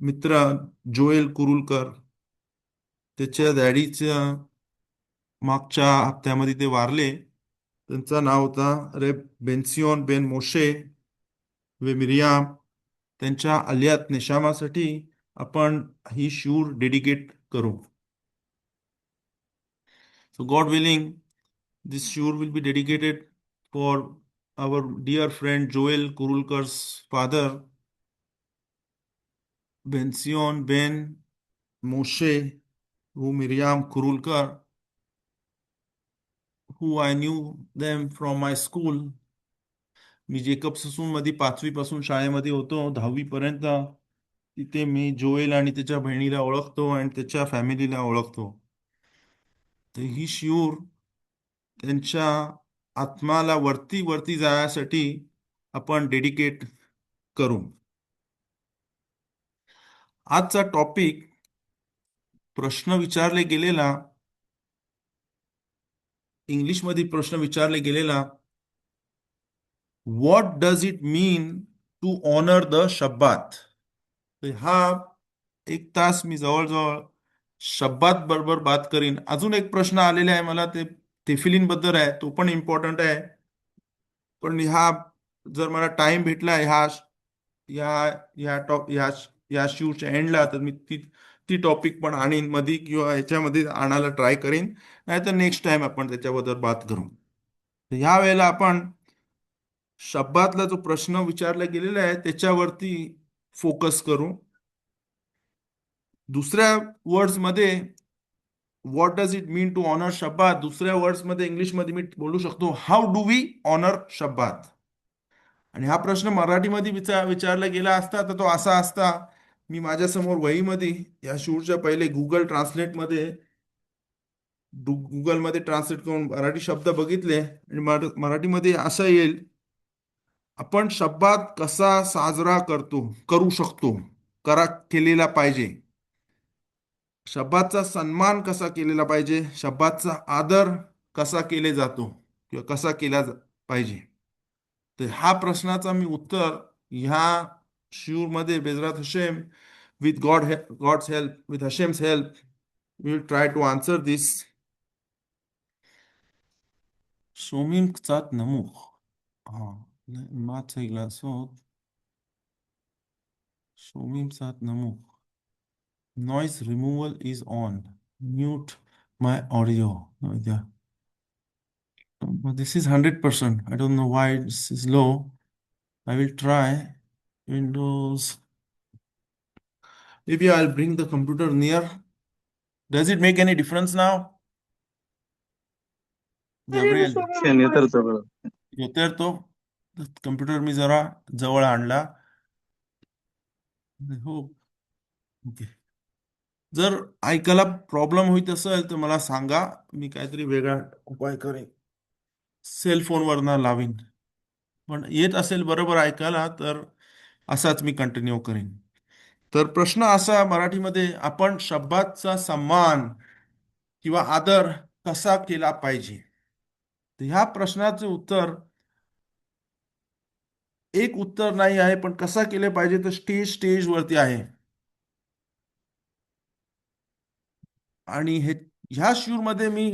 मित्र जोएल कुरुलकर, त्याच्या डॅडीच्या मागच्या हप्त्यामध्ये ते वारले. त्यांचं नाव होता रे बेन्सिओन बेन मोशे वे मिरियाम. त्यांच्या अलियात नेशामासाठी आपण ही शूर डेडिकेट करू. सो गॉड विलिंग, दिस शूर will be dedicated for our dear friend Joel Kurulkar's father, Bension Ben Moshe Miriam Kurulkar, who I knew them from my school. Me Jacob Sassoon मध्ये 5वी पासून शाळेमध्ये होतो, 10वी पर्यंत. तिथे मी जोएल आणि त्याच्या बहिणीला ओळखतो आणि त्याच्या फॅमिलीला ओळखतो. तर ही शिऊर त्यांच्या आत्माला वरती वरती जाण्यासाठी आपण डेडिकेट करू. आजचा टॉपिक प्रश्न विचारले गेलेला, इंग्लिशमध्ये प्रश्न विचारले गेलेला, what does it mean to honour the Shabbat. हा 1 तास मी जवळजवळ शब्बात बरोबर बात करीन. अजून एक प्रश्न आलेला आहे मला, ते तेफिलीन बद्दल आहे, तो पण इम्पॉर्टंट आहे. पण जर मला टाइम भेटला या या टॉप या शिवच्या एंडला, तर मी ती ती टॉपिक पण आणीन मध्ये किंवा ह्याच्यामध्ये आणायला ट्राय करीन. नाहीतर नेक्स्ट टाइम आपण त्याच्याबद्दल बात करू. तर ह्या वेळेला आपण शब्दातला जो प्रश्न विचारला गेलेला आहे त्याच्यावरती फोकस करू. दुसऱ्या वर्ड्स मध्ये what does it mean to honour Shabbat, दुसऱ्या वर्ड्स मध्ये इंग्लिशमध्ये मी बोलू शकतो, how do we honour Shabbat. आणि हा प्रश्न मराठीमध्ये विचारला गेला असता तर तो असा असता. मी माझ्या समोर वहीमध्ये या शूरच्या पहिले गुगलमध्ये ट्रान्सलेट करून मराठी शब्द बघितले आणि मराठीमध्ये असं येईल, आपण शब्दात कसा साजरा करू शकतो, केलेला पाहिजे. शब्दाचा सन्मान कसा केलेला पाहिजे, शब्दाचा आदर कसा केले जातो किंवा कसा पाहिजे. तर हा प्रश्नाचा मी उत्तर ह्या शिवमध्ये बेजरात Hashem, with God's help, with Hashem's help, we will try to answer this. शोमीम קצת नमुख. मात צריך לעשות शोमीम קצת नमुख. Noise removal is on. Mute my audio. No idea. This is 100%. I don't know why this is low. I will try Windows. Maybe I'll bring the computer near. Does it make any difference now? Gabriel, येतोय तो computer मी जरा जवळ आणला. हो, okay. जर ऐकायला problem होत असेल तर मला सांगा, मी काहीतरी वेगळा उपाय करेन, सेल फोनवर ना लावीन. पण येत असेल बरोबर ऐकायला तर असाच मी कंटिन्यू करेन. तर प्रश्न असा मराठीमध्ये, आपण शब्दाचा सन्मान किंवा आदर कसा केला पाहिजे. तर ह्या प्रश्नाचे उत्तर एक उत्तर नाही आहे, पण कसा केले पाहिजे तर स्टेज वरती आहे. आणि ह्या शूरमध्ये मी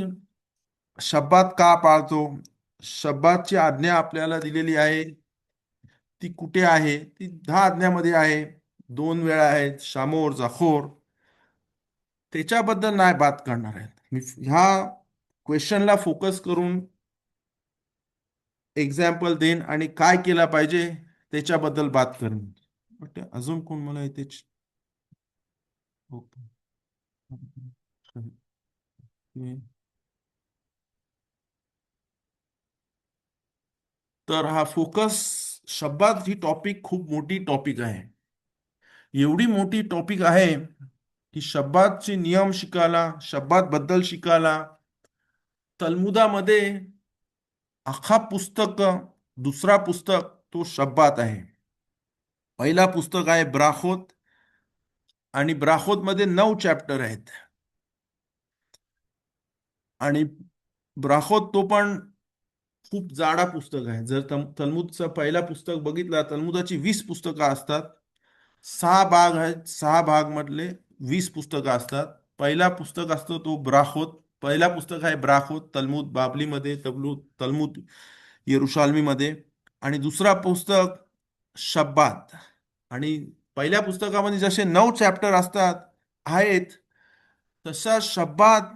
शब्दात का पाळतो, शब्दाची आज्ञा आपल्याला दिलेली आहे, ती कुठे आहे, ती 10 आज्ञामध्ये आहे. 2 वेळा आहेत, शामोर जाखोर. त्याच्याबद्दल नाही बात करणार आहेत मी. ह्या क्वेश्चनला फोकस करून एक्झाम्पल देईन आणि काय केला पाहिजे त्याच्याबद्दल बात करेन. अजून कोण मला इथे ओके. तर हा फोकस शब्दात ही टॉपिक खूप मोठी टॉपिक आहे. एवढी मोठी टॉपिक आहे की शब्दाचे नियम शिकायला, शब्दाबद्दल शिकायला तल्मुदामध्ये अख्खा पुस्तक, दुसरा पुस्तक तो शब्दात आहे. पहिला पुस्तक आहे ब्राखोत, आणि ब्राखोत मध्ये 9 चॅप्टर आहेत. आणि ब्राखोत तो पण खूप जाडा पुस्तक आहे. जर तल्मुदचं पहिला पुस्तक बघितला, तल्मुदाची 20 पुस्तकं असतात. सहा भाग आहेत. सहा भाग मधले 20 पुस्तकं असतात. पहिला पुस्तक असतो तो ब्राखोत. पहिला पुस्तक आहे ब्राखोत, तल्मूद बाबलीमध्ये, तल्मूद येरुशालमीमध्ये. आणि दुसरा पुस्तक शब्बात. आणि पहिल्या पुस्तकामध्ये जसे 9 चॅप्टर असतात आहेत, तसा शब्बात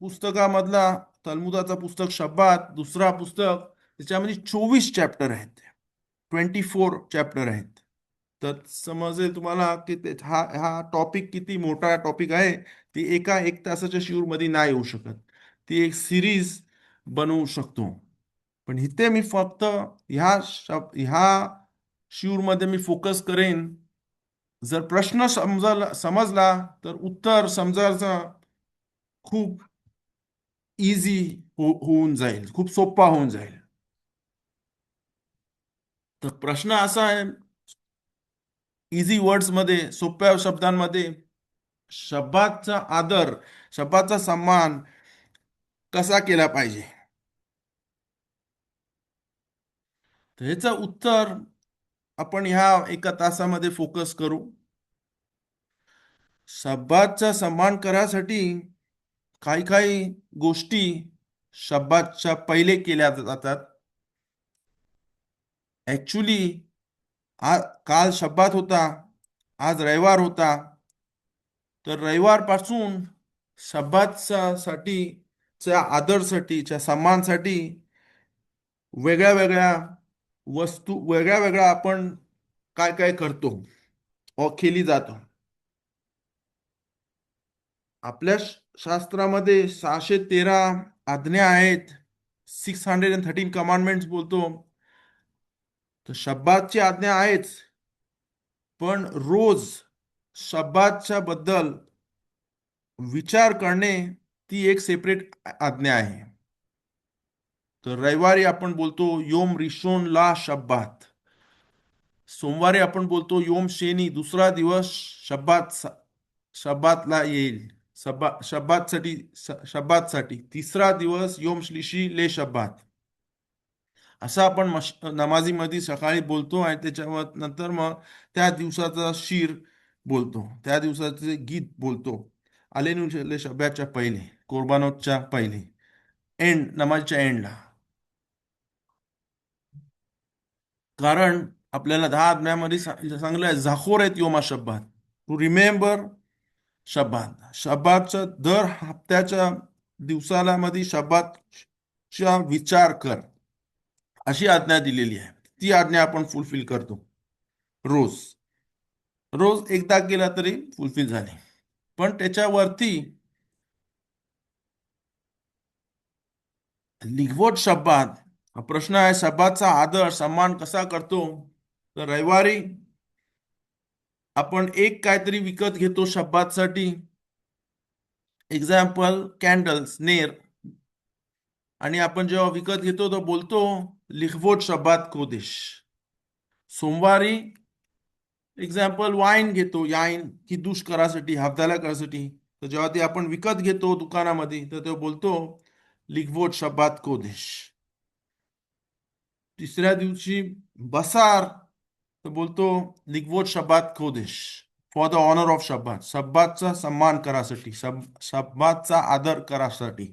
पुस्तकामधला, तल्मुदाचा पुस्तक शब्बात दुसरा पुस्तक, त्याच्यामध्ये 24 चॅप्टर आहेत. 24 चॅप्टर आहेत. तर समजेल तुम्हाला की हा हा टॉपिक किती मोठा टॉपिक आहे. ती एका 1 तासाच्या शिवमध्ये नाही येऊ शकत. ती एक सिरीज बनवू शकतो. पण इथे मी फक्त ह्या शिवमध्ये मी फोकस करेन. जर प्रश्न समजला तर उत्तर समजायचं खूप इझी होऊन जाईल, खूप सोपा होऊन जाईल. तर प्रश्न असा आहे, इझी वर्ड्स मध्ये, सोप्या शब्दांमध्ये, शब्दाचा आदर, शब्दाचा सन्मान कसा केला पाहिजे. तर ह्याचं उत्तर आपण ह्या 1 तासामध्ये फोकस करू. शब्दाचा सन्मान करासाठी काही काही गोष्टी शब्दाच्या पहिले केल्या जातात. ऍक्च्युली काल शब्दात होता, आज रविवार होता. तर रविवार पासून शब्दासाठी, च्या आदरसाठी, च्या सन्मानसाठी वेगळ्या वेगळ्या वस्तू, वेगळ्या वेगळ्या आपण काय काय करतो व केली जातो. आपल्या शास्त्रामध्ये 613 आज्ञा आहेत. 613 कमांडमेंट्स बोलतो. तर शब्दाची आज्ञा आहेच, पण रोज शब्दाच्या बद्दल विचार करणे, ती एक सेपरेट आज्ञा आहे. तर रविवारी आपण बोलतो योम रिशोन ला शब्बात. सोमवारी आपण बोलतो योम शेनी, दुसरा दिवस शब्बातला येईल. शब्बातसाठी तिसरा दिवस योम श्लिशी ले शब्बात. असं आपण नमाजीमध्ये सकाळी बोलतो. आणि त्याच्यावर नंतर मग त्या दिवसाचा शीर बोलतो, त्या दिवसाचे गीत बोलतो. आलेनू शब्याच्या पहिले, कोरबानोच्या पहिले, नमाजच्या एंडला. कारण आपल्याला 10 आज्ञामध्ये सांगलं आहे, झाखोर आहेत योमा शब्बात, टू रिमेंबर शब्बात. शब्बातच्या दर हप्त्याच्या दिवसाला मध्ये शब्बातचा विचार कर, अशी आज्ञा दिलेली आहे. ती आज्ञा आपण फुलफिल करतो रोज. रोज एकदा केला तरी फुलफिल झाले. पण त्याच्यावरती लिखवट शब्दात हा प्रश्न आहे, शब्दाचा आदर सन्मान कसा करतो. तर रविवारी आपण एक काहीतरी विकत घेतो शब्दासाठी. Example candles, Ner. आणि आपण जेव्हा विकत घेतो तो बोलतो लिखवट शब्दात कोदेश. सोमवारी एक्झाम्पल वाईन घेतो, याईन किदूश करासाठी, हफ्त्याला करासाठी. तर जेव्हा ते आपण विकत घेतो दुकानामध्ये, तर तो बोलतो लिखवट शब्दात कोदेश. तिसऱ्या दिवशी बसार, तर बोलतो लिखवट शब्दात कोदेश, फॉर द ऑनर ऑफ शब्बात, शब्दाचा सन्मान करासाठी, शब्दाचा आदर करासाठी.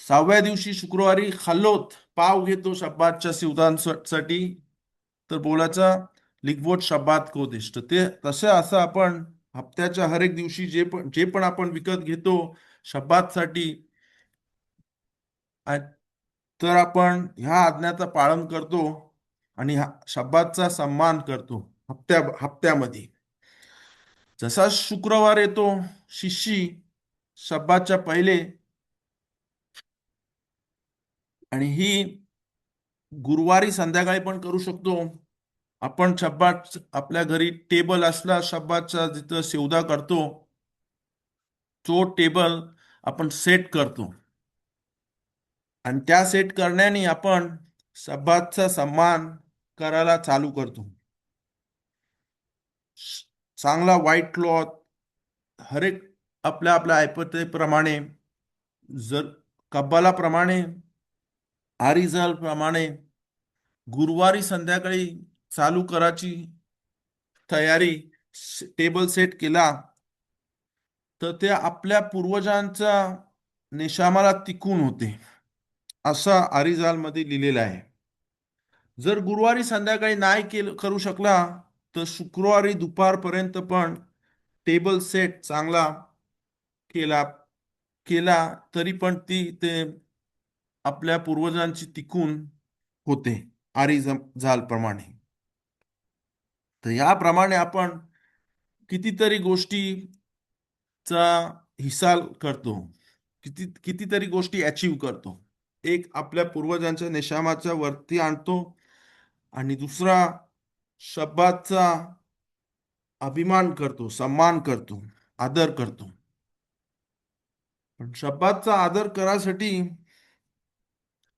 6व्या दिवशी शुक्रवारी खाल्लोत, पाव घेतो शब्दाच्या सिवतांसाठी. तर बोलायचा लिखवट शब्दात कोदेश. तर ते तसे असं आपण हप्त्याच्या हर एक दिवशी जे पण आपण विकत घेतो शब्दासाठी, तर आपण ह्या आज्ञाचं पालन करतो आणि शब्दाचा सन्मान करतो हप्त्यामध्ये. जसा शुक्रवार येतो शिशी शब्दाच्या पहिले, आणि ही गुरुवारी संध्याकाळी पण करू शकतो आपण. शब्दात आपल्या घरी टेबल असला शब्दाचा, जिथं सेवदा करतो, तो टेबल आपण सेट करतो. आणि त्या सेट करण्याने आपण शब्दाचा सन्मान करायला चालू करतो. चांगला व्हाईट क्लॉथ, हरेक आपल्या आपल्या ऐपतेप्रमाणे, जर कब्बालाप्रमाणे, आरिझल प्रमाणे गुरुवारी संध्याकाळी चालू करायची तयारी टेबल सेट केला तर ते आपल्या पूर्वजांचा नेशामाला टिकून होते असं आरिजाल मध्ये लिहिलेलं आहे. जर गुरुवारी संध्याकाळी नाही करू शकला तर शुक्रवारी दुपारपर्यंत पण टेबल सेट चांगला केला केला तरी पण ते आपल्या पूर्वजांची टिकून होते आरिजाल प्रमाणे. तर याप्रमाणे आपण कितीतरी गोष्टीचा हिसाब करतो, कितीतरी गोष्टी अचीव करतो. एक आपल्या पूर्वजांच्या नेशामाच्या वरती आणतो आणि दुसरा शब्दाचा अभिमान करतो, सन्मान करतो, आदर करतो. पण शब्दाचा आदर करायसाठी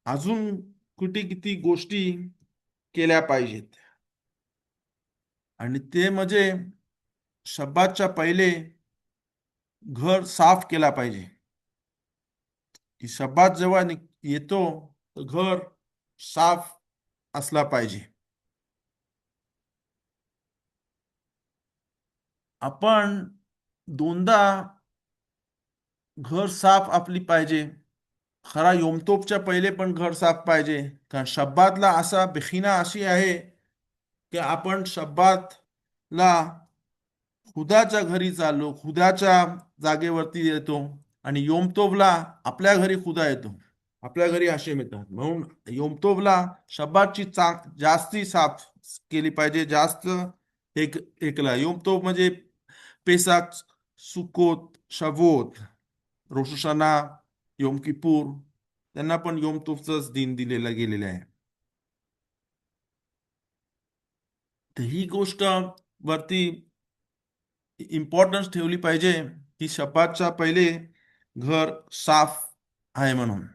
अजून कुठे किती गोष्टी केल्या पाहिजेत. आणि ते म्हणजे शब्दाच्या पहिले घर साफ केला पाहिजे. की शब्दात जेव्हा येतो तर घर साफ असला पाहिजे. आपण दोनदा घर साफ आपली पाहिजे. खरा योमतोपच्या पहिले पण घर साफ पाहिजे. कारण शब्दातला असा बेखिना अशी आहे की आपण शब्दातला खुदाच्या घरी चाललो, खुदाच्या जागेवरती येतो आणि योमतोबला आपल्या घरी खुदा येतो, आपल्या घरी हशेम येतात. म्हणून योमतोबला शब्दाची जास्ती साफ केली पाहिजे. जास्त एकला योमतोब म्हणजे पेसाक, सुकोत, शवोत, रोश हशना, योम किपूर, त्यांना पण योम तोफचाच दिन दिलेला गेलेला आहे. तर ही गोष्ट वरती इम्पॉर्टन्स ठेवली पाहिजे की शब्दाच्या पहिले घर साफ आहे म्हणून.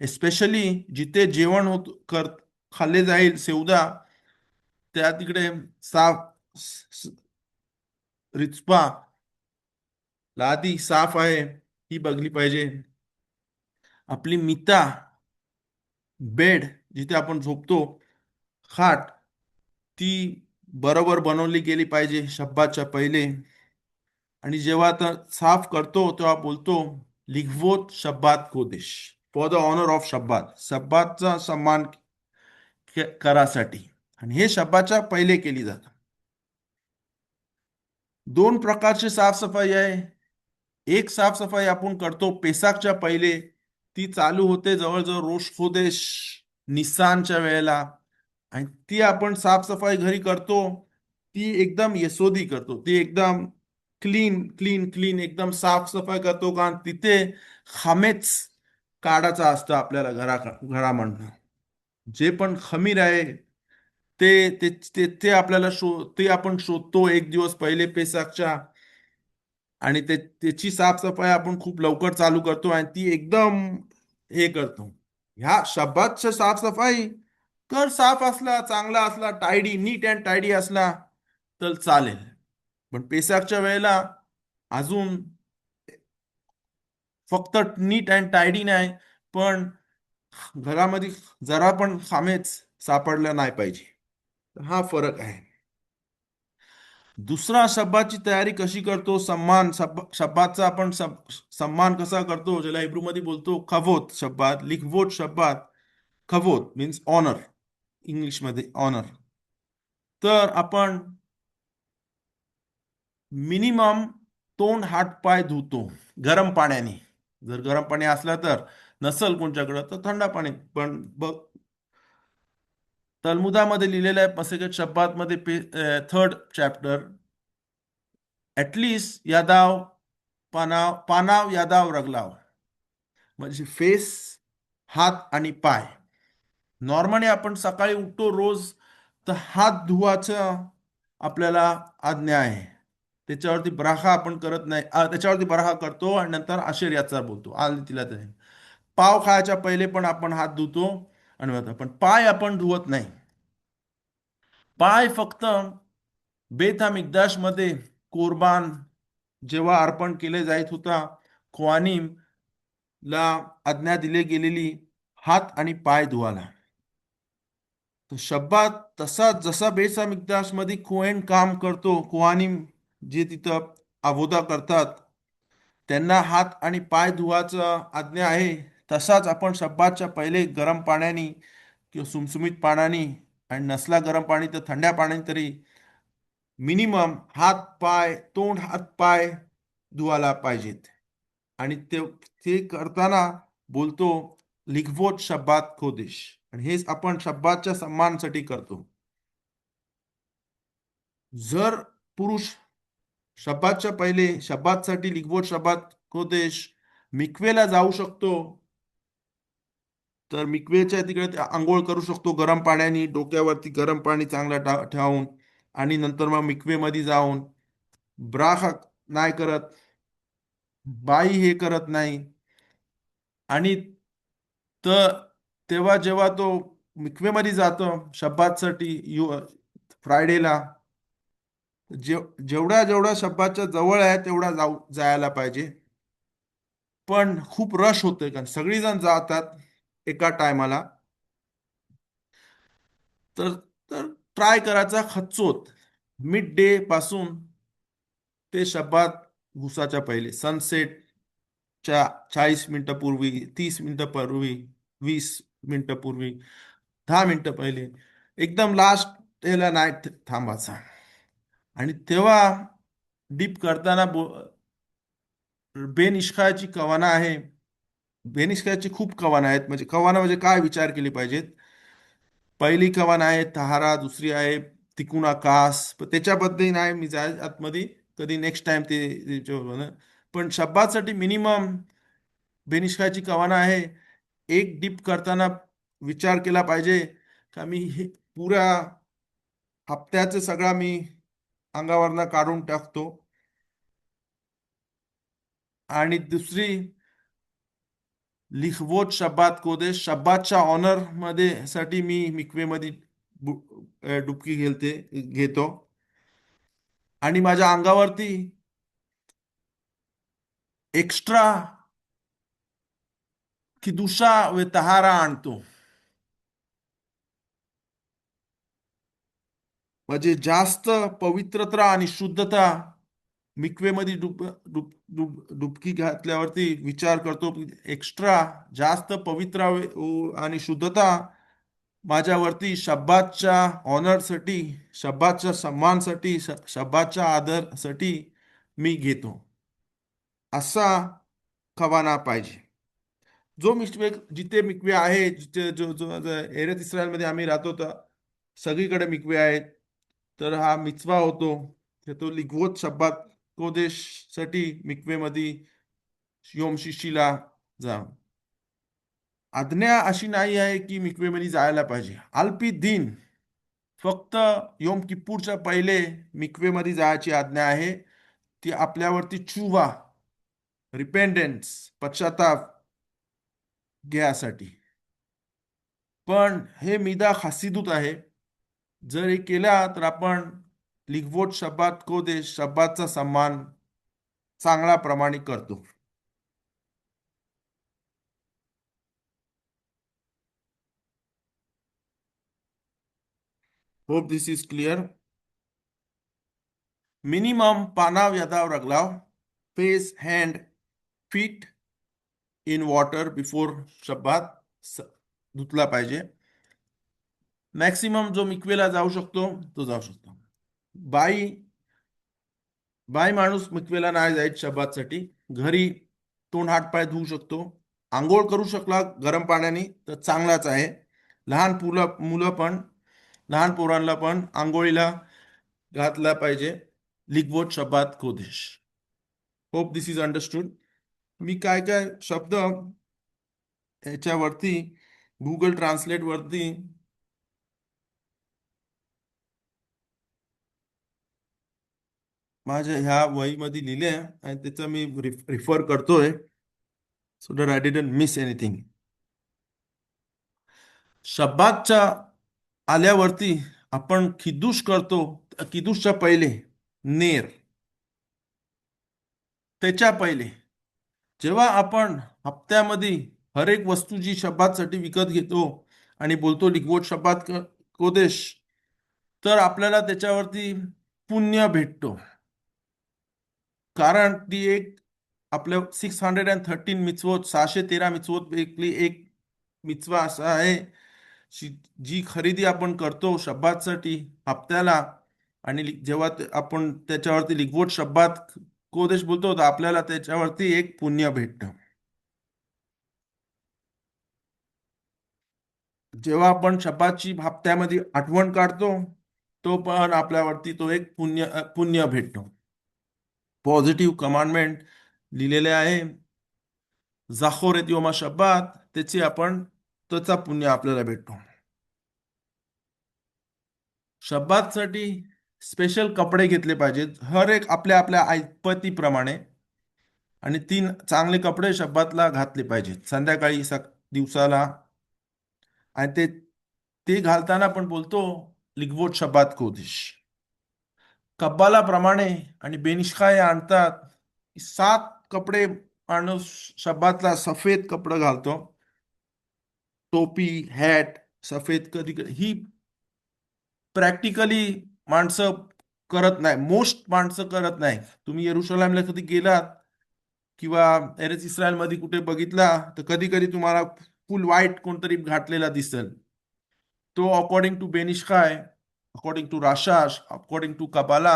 एस्पेशली जिथे जेवण खाल्ले जाईल सेवदा त्या तिकडे साफ रिचपा लादी साफ आहे ही बघली पाहिजे. आपली मिता बेड जिथे आपण झोपतो खाट ती बरोबर बनवली गेली पाहिजे शब्दाच्या पहिले. आणि जेव्हा आता साफ करतो तेव्हा बोलतो लिखवोत शब्दात कोदेश, फॉर द ऑनर ऑफ शब्दाचा सन्मान करासाठी. आणि हे शब्दाच्या पहिले केली जातात. दोन प्रकारची साफसफाई आहे. एक साफसफाई आपण करतो पेसाकच्या पहिले, ती चालू होते जवळजवळ रोश खोदेश निसानच्या वेळेला. आणि ती आपण साफसफाई घरी करतो ती एकदम यशोदी करतो, ती एकदम क्लीन क्लीन क्लीन एकदम साफसफाई करतो. कारण तिथे खामेच काढायचा असतं आपल्याला घरामधनं. जे पण खमीर आहे ते ते ते ते आपल्याला ते आपण शोधतो एक दिवस पहिले पेसाकच्या. आणि त्याची साफसफाई आपण खूप लवकर चालू करतो आणि ती एकदम हे करतो. ह्या शब्दाच्या साफसफाई कर साफ असला, चांगला असला, टायडी नीट अँड टायडी असला तर चालेल. पण पेसाकच्या वेळेला अजून फक्त नीट अँड टायडी नाही, पण घरामध्ये जरा पण खामेच सापडला नाही पाहिजे. हा फरक आहे. दुसरा शब्दाची तयारी कशी करतो, सन्मान शब्दाचा आपण सन्मान कसा करतो, ज्याला हिब्रू मध्ये बोलतो खवोत शब्दात, लिखवोत शब्दात. खवोत मीन्स ऑनर, इंग्लिश मध्ये ऑनर. तर आपण मिनिमम तोंड हात पाय धुतो गरम पाण्याने. जर गरम पाणी असलं तर, नसल कोणच्याकडं तर थंड पाणी. पण बघ तलमुदामध्ये लिहिलेलं आहे मसेकेत शब्दात मध्ये 3rd चॅप्टर, ऍटलिस्ट यादाव पानाव पानाव यादाव रगलाव, म्हणजे फेस, हात आणि पाय. नॉर्मली आपण सकाळी उठतो रोज तर हात धुवायचं आपल्याला आज्ञा आहे. त्याच्यावरती बराखा आपण करत नाही, त्याच्यावरती बराखा करतो आणि नंतर आशीर्वाद बोलतो आल तिला तरी. पाव खायच्या पहिले पण आपण हात धुतो आणि पण पाय आपण धुवत नाही. पाय फक्त बेत मिकदाश मध्ये कोरबान जेव्हा अर्पण केले जात होता, क्वानीम ला आज्ञा दिली गेलेली हात आणि पाय धुवायला. तर शब्बात तसा जसा बेस मिक्दाश मध्ये कोहेन काम करतो, कोहानी जे तिथं अबोधा करतात, त्यांना हात आणि पाय धुवायचं आज्ञा आहे. तसाच आपण शब्बातच्या पहिले गरम पाण्याने किंवा सुमसुमीत पाण्याने, आणि नसला गरम पाणी तर थंड्या पाण्याने तरी मिनिमम हात पाय, तोंड हात पाय धुवायला पाहिजेत. आणि ते करताना बोलतो लिखवोत शब्बात खोदेश, आणि हेच आपण शब्बातच्या सन्मानासाठी करतो. जर पुरुष शब्बातच्या पहिले शब्बातसाठी लिखवोत शब्बात खोदेश मिक्वेला जाऊ शकतो, तर मिक्वेच्या तिकडे ते आंघोळ करू शकतो गरम पाण्याने, डोक्यावरती गरम पाणी चांगलं ठेवून, आणि नंतर मग मिक्वेमध्ये जाऊन नाही करत, बाई हे करत नाही. आणि तर तेव्हा जेव्हा तो मिक्वेमध्ये जातो शब्बातसाठी फ्रायडेला, जेवढ्या जेवढ्या शब्बाच्या जवळ आहे तेवढा जायला पाहिजे. पण खूप रश होतोय कारण सगळीजण जातात एका टायमाला. तर तर ट्राय करायचा खचोत मिड डे पासून ते शब्दात घुसाच्या पहिले सनसेटच्या 40 मिनिटं पूर्वी, 30 मिनिटं पूर्वी, 20 मिनिटं पूर्वी, 10 मिनिटं पहिले, एकदम लास्ट याला नाही थांबायचा. आणि तेव्हा डीप करताना बेनिष्काळची कवाना आहे. बेनिष्काळची खूप कवाना आहेत. म्हणजे कवाना म्हणजे काय विचार केली पाहिजेत. पहिली कवान आहे तहारा, दुसरी आहे तिकुना कास, पण त्याच्याबद्दल नाही मी जाय आतमध्ये, कधी नेक्स्ट टाइम पण शब्दासाठी मिनिमम बेनिष्काची कवाना आहे. एक डीप करताना विचार केला पाहिजे का मी हे पुऱ्या हप्त्याचं सगळा मी अंगावरनं काढून टाकतो. आणि दुसरी लिखवोत शब्दात कोदेश, शब्दाच्या ऑनर मध्ये साठी मी मिक्वेमध्ये डुबकी घेतो. आणि माझ्या अंगावरती एक्स्ट्रा किदुशा व तहारा आणतो. म्हणजे जास्त पवित्रता आणि शुद्धता मिक्वेमध्ये डुबकी घातल्यावरती विचार करतो. एक्स्ट्रा जास्त पवित्र आणि शुद्धता माझ्यावरती शब्दाच्या ऑनरसाठी, शब्दाच्या सन्मानसाठी, शब्दाच्या आदरसाठी मी घेतो, असा खवाना पाहिजे. जो मिक्वे जिथे मिक्वे आहे, जिथे जो जो एरत इस्रायलमध्ये आम्ही राहतो तर सगळीकडे मिक्वे आहेत. तर हा मिचवा होतो की तो लिगवत शब्दात कोदेश साठी मिक्वेमध्ये योम शिशीला जा. आज्ञा अशी नाही आहे की मिक्वेमध्ये जायला पाहिजे. अल्पी दिन फक्त योम किप्पूरच्या पहिले मिक्वेमध्ये जायची आज्ञा आहे. ती आपल्यावरती चुवा, रिपेंडन्स, पश्चाताप घ्यासाठी. पण हे मिदा खासिदूत आहे. जर हे केला तर आपण लिगवोट शब्दात कोदेश शब्दाचा सन्मान चांगला प्रमाणे करतो. Hope this is clear. Minimum पानाव यदाव रगलाव, face, hand, feet in water before शब्दात धुतला पाहिजे. मॅक्सिमम जो मिक्वेला जाऊ शकतो तो जाऊ शकतो. बाई बाई माणूस मिक्वेला नाही जायत शब्दासाठी, घरी तोंड हात पाय धुवू शकतो. आंघोळ करू शकला गरम पाण्याने तर चांगलाच आहे. लहान मुलं पण, लहान पोरांना पण आंघोळीला घातला पाहिजे लिगवोट शब्दात कोदेश. Hope this is understood. मी काय काय शब्द याच्यावरती गुगल ट्रान्सलेट वरती माझ्या ह्या वहीमध्ये लिहिले आहे, आणि त्याचा मी रिफर करतोय so that I didn't miss anything. शब्दाच्या आल्यावरती आपण किदुश करतो. किदुशच्या पहिले नेर, त्याच्या पहिले जेव्हा आपण हप्त्यामध्ये हर एक वस्तू जी शब्दासाठी विकत घेतो आणि बोलतो लिगवोट शब्दात कोदेश, तर आपल्याला त्याच्यावरती पुण्य भेटतो. कारण ती एक आपल्या 613 मिtzvot, 613 मिtzvot पैकी एक मिtzवा असा आहे, जी खरेदी आपण करतो शब्बातसाठी हप्त्याला, आणि जेव्हा आपण त्याच्यावरती लिखवट शब्बात कोदेश बोलतो, तर आपल्याला त्याच्यावरती एक पुण्य भेटतं. जेव्हा आपण शब्दाची हप्त्यामध्ये आठवण काढतो, तो पण आपल्यावरती तो एक पुण्य भेटतो. पॉझिटिव्ह कमांडमेंट लिहिलेले आहे, जाखोर येत योमा शब्दात, त्याची आपण त्याचा पुण्य आपल्याला भेटतो. शब्दासाठी स्पेशल कपडे घेतले पाहिजेत, हर एक आपल्या आपल्या ऐपतीप्रमाणे. आणि 3 चांगले कपडे शब्दातला घातले पाहिजेत संध्याकाळी, दिवसाला. आणि ते ते घालताना पण बोलतो लिगवोट शब्दात कोदिश. कब्बालाप्रमाणे आणि बेनिशकाय आणतात 7 कपडे. माणूस शब्दातला सफेद कपडं घालतो, टोपी, हॅट, सफेद. कधी कधी ही प्रॅक्टिकली माणसं करत नाही, मोस्ट माणसं करत नाही. तुम्ही येरुशलेमला कधी गेलात किंवा एरेच इस्रायल मध्ये कुठे बघितला, तर कधी कधी तुम्हाला फुल व्हाईट कोणतरी घातलेला दिसेल. तो अकॉर्डिंग टू बेनिशकाय, अकॉर्डिंग टू राशाश, according to Kabbalah,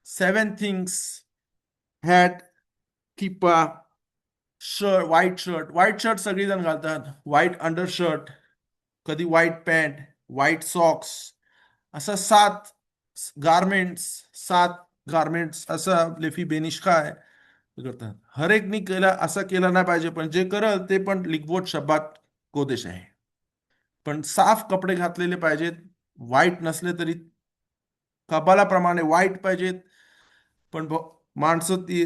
7 things: hat, किपा, शर्ट, व्हाईट शर्ट सगळेजण घालतात, व्हाईट अंडर शर्ट, कधी व्हाईट पॅन्ट, व्हाईट सॉक्स, असं 7 गारमेंट्स. 7 गारमेंट्स असं लेफी बेनिशकाय करतात. हर एकनी केला असं केलं नाही पाहिजे, पण जे करल ते पण लिगवोट शब्दात कोदेश आहे. पण साफ कपडे घातलेले पाहिजेत, वाईट नसले तरी कबालाप्रमाणे वाईट पाहिजेत. पण माणसं ती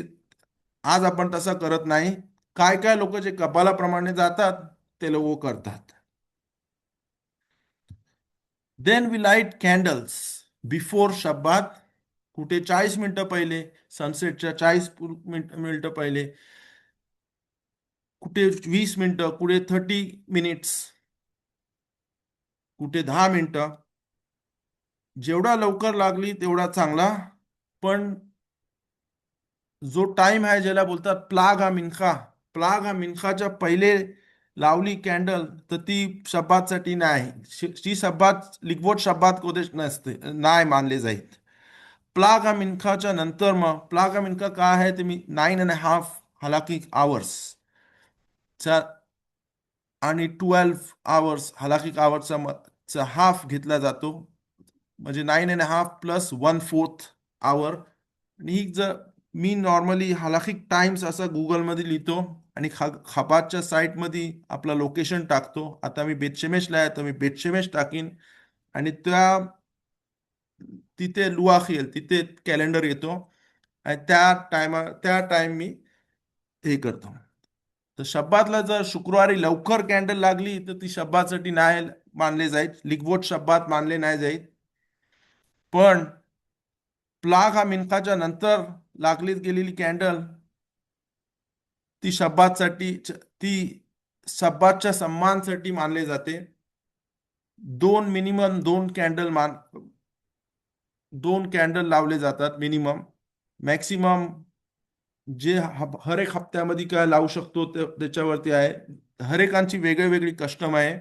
आज आपण तसं करत नाही. काय काय लोक जे कबालाप्रमाणे जातात ते लोक करतात. Then we light candles before Shabbat. कुठे 40 मिनिटं पहिले, सनसेटच्या 40 मिनिटं पहिले, कुठे 20 मिनिटं, कुठे 30 मिनिट्स, कुठे 10 मिनिटं. जेवढा लवकर लागली तेवढा चांगला. पण जो टाइम आहे ज्याला बोलतात प्लाग हा मिनखा, प्लाग हा मिनखाच्या पहिले लावली कॅन्डल, तर ती शब्दासाठी नाही. ती शब्दात लिगवट शब्दात कोदेश नसते, नाही मानले जाईल. प्लाग हा मिनखाच्या नंतर, मग प्लाग हा मिनखा काय आहे ते मी 9.5 हलाकी आवर्स आणि 12 आवर्स हलाकी आवर्सचा हाफ घेतला जातो. म्हणजे 9.5 प्लस 1/4 आवर. आणि ही जर मी नॉर्मली हलाखिक टाइम्स असं गुगलमध्ये लिहितो आणि खपातच्या साईटमध्ये आपला लोकेशन टाकतो. आता मी बेतशेमेशला आहे, तर मी बेतशेमेश टाकीन, आणि तिथे लुआख येईल, तिथे कॅलेंडर येतो, आणि त्या टाइम मी हे करतो. तर शब्दातला जर शुक्रवारी लवकर कॅन्डल लागली, तर ती शब्दासाठी नाही मानले जाईल, लिगवोट शब्दात मानले नाही जाईल. पण प्लाग हा मिनकाच्या नंतर लागली गेलेली कॅन्डल, ती ती शब्दाच्या सन्मानसाठी मानले जाते. मिनिमम 2 कॅन्डल लावले जातात मिनिमम. मॅक्सिमम जे हर एक हप्त्यामध्ये काय लावू शकतो त्याच्यावरती आहे. हर एकांची वेगळी वेगळी कस्टम आहे.